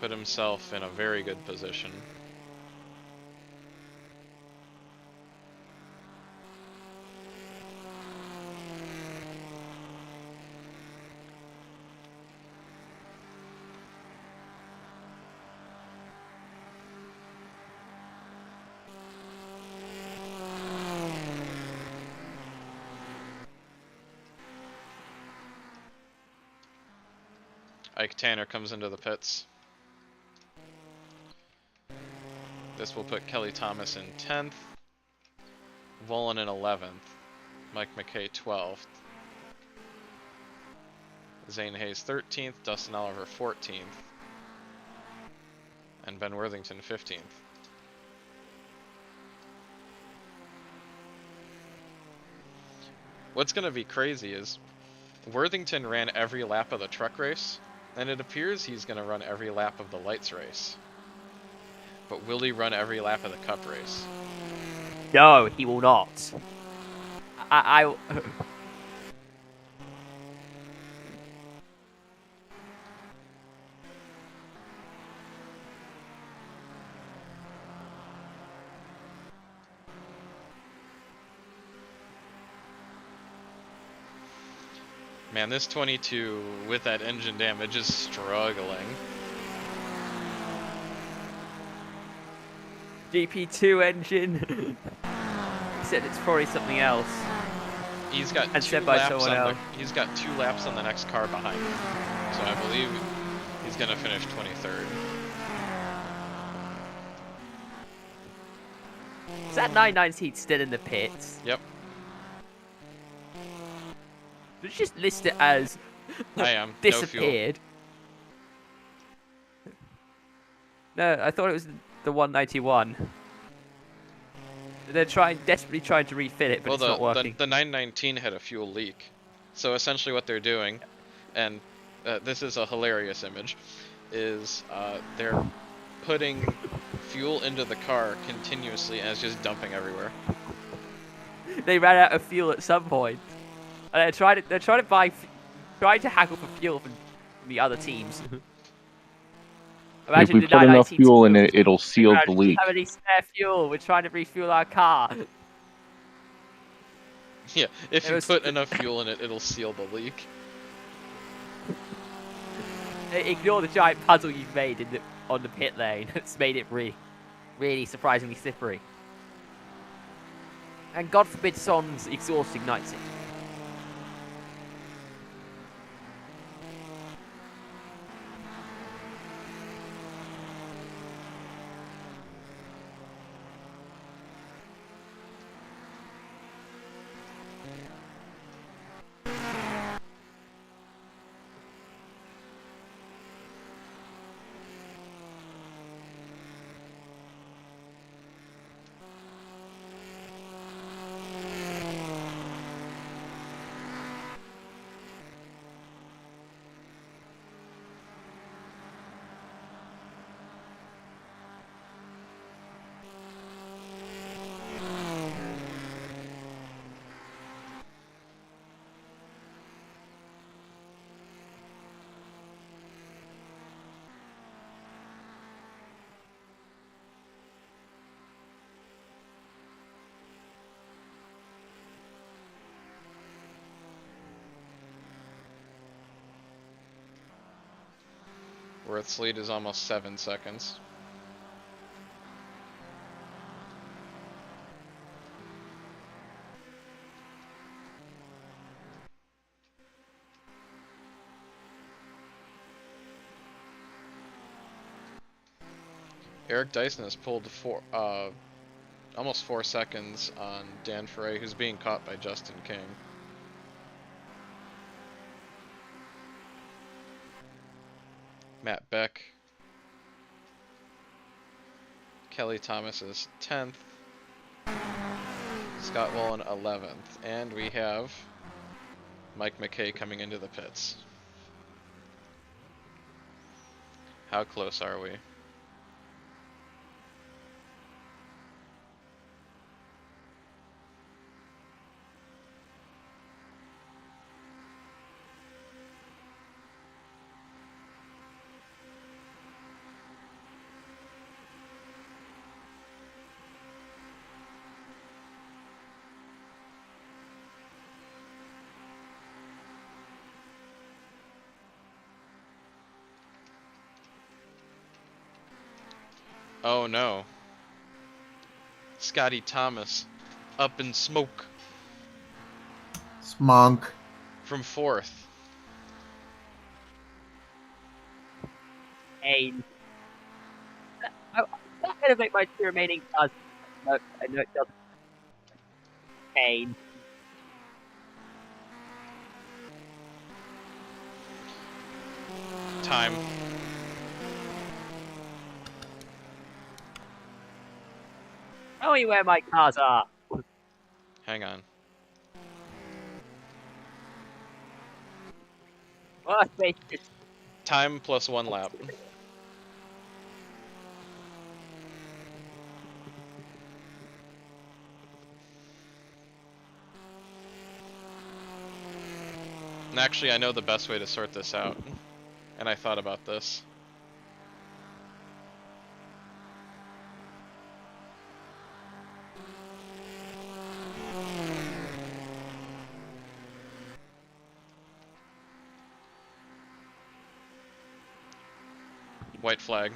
put himself in a very good position. Ike Tanner comes into the pits. This will put Kelly Thomas in 10th, Wolin in 11th, Mike McKay 12th, Zane Hayes 13th, Dustin Oliver 14th, and Ben Worthington 15th. What's going to be crazy is Worthington ran every lap of the truck race, and it appears he's going to run every lap of the lights race. But will he run every lap of the cup race? No, he will not. I Man, this 22 with that engine damage is struggling. GP2 engine. He said it's probably something else. He's got And two said by laps someone on else. he's got 2 laps on the next car behind him. So I believe he's gonna finish 23rd. Is that 99 seat still in the pits? Yep, Did you just list it as I am. No fuel. disappeared? No, I thought it was the 191. They're desperately trying to refit it, but it's not working. The 919 had a fuel leak. So essentially what they're doing, and this is a hilarious image, is they're putting fuel into the car continuously and it's just dumping everywhere. They ran out of fuel at some point. And they're trying to haggle for fuel from the other teams. If Imagine we the put enough 919 fuel in it, fuel. it'll seal the Do you leak. have any spare fuel? We're trying to refuel our car. Yeah, if It you was- put enough fuel in it, it'll seal the leak. Ignore the giant puzzle you've made on the pit lane. It's made it really surprisingly slippery. And God forbid Son's exhaust ignites it. Worth's lead is almost 7 seconds. Eric Dyson has pulled almost 4 seconds on Dan Ferre, who's being caught by Justin King. Matt Beck. Kelly Thomas is 10th. Scott Wolin 11th. And we have Mike McKay coming into the pits. How close are we? Oh no. Scotty Thomas up in smoke Smunk. from 4th. Kane. That's going to make my 2 remaining cars. No, no, it doesn't. Kane. Time. Tell me where my cars are. Hang on. What? Wait, Time plus 1 lap. And actually, I know the best way to sort this out. And I thought about this. White flag.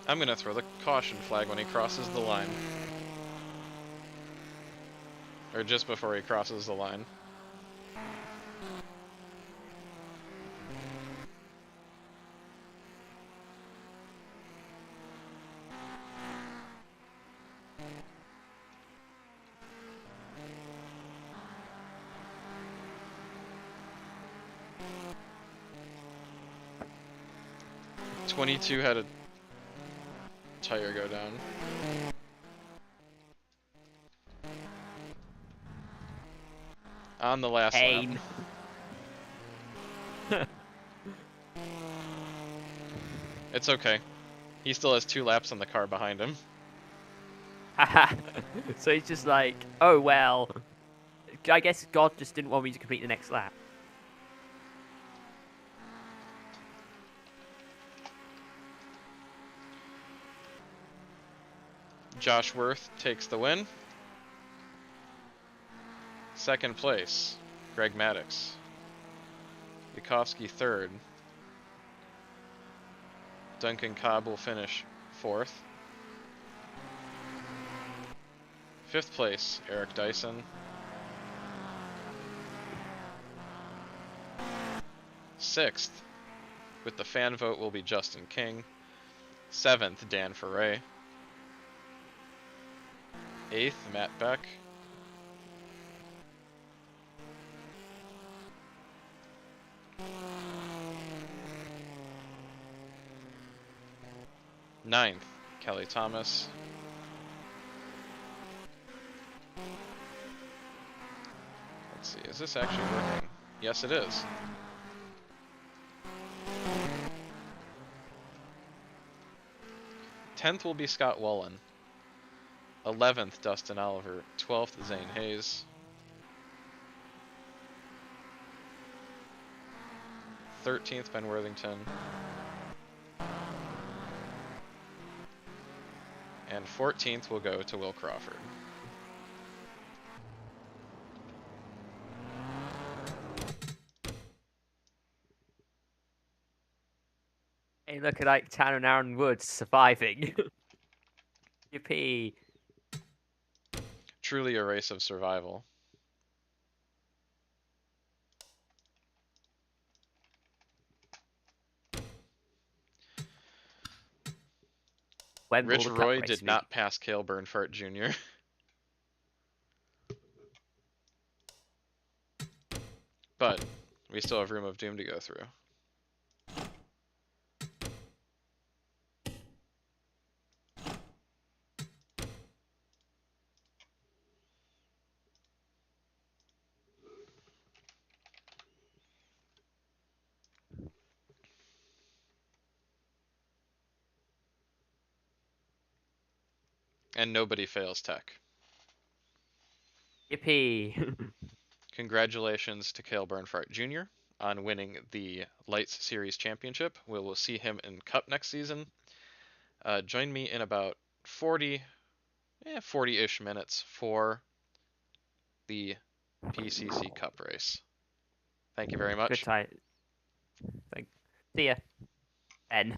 I'm gonna throw the caution flag when he crosses the line. Or just before he crosses the line. '22 had a tire go down. On the last Kane. lap. It's okay. He still has 2 laps on the car behind him. So he's just like, oh well. I guess God just didn't want me to complete the next lap. Josh Worth takes the win. 2nd place, Greg Maddox. Yukovsky 3rd. Duncan Cobb will finish 4th. 5th place, Eric Dyson. 6th, with the fan vote, will be Justin King. 7th, Dan Ferre. 8th, Matt Beck. 9th, Kelly Thomas. Let's see, is this actually working? Yes, it is. '10th will be Scott Wullen. 11th, Dustin Oliver. 12th, Zane Hayes. 13th, Ben Worthington. And 14th will go to Will Crawford. Hey, look at like Tanner and Aaron Woods surviving. Yippee. Truly a race of survival. When will Rich the cup Roy race did be? not pass Cale Burnfardt Jr. We still have Room of Doom to go through. And nobody fails tech. Yippee! Congratulations to Cale Burnfardt Jr. on winning the Lites Series Championship. We will see him in Cup next season. Join me in about 40-ish minutes for the PCC Cup race. Thank you very much. Good time. See ya. N.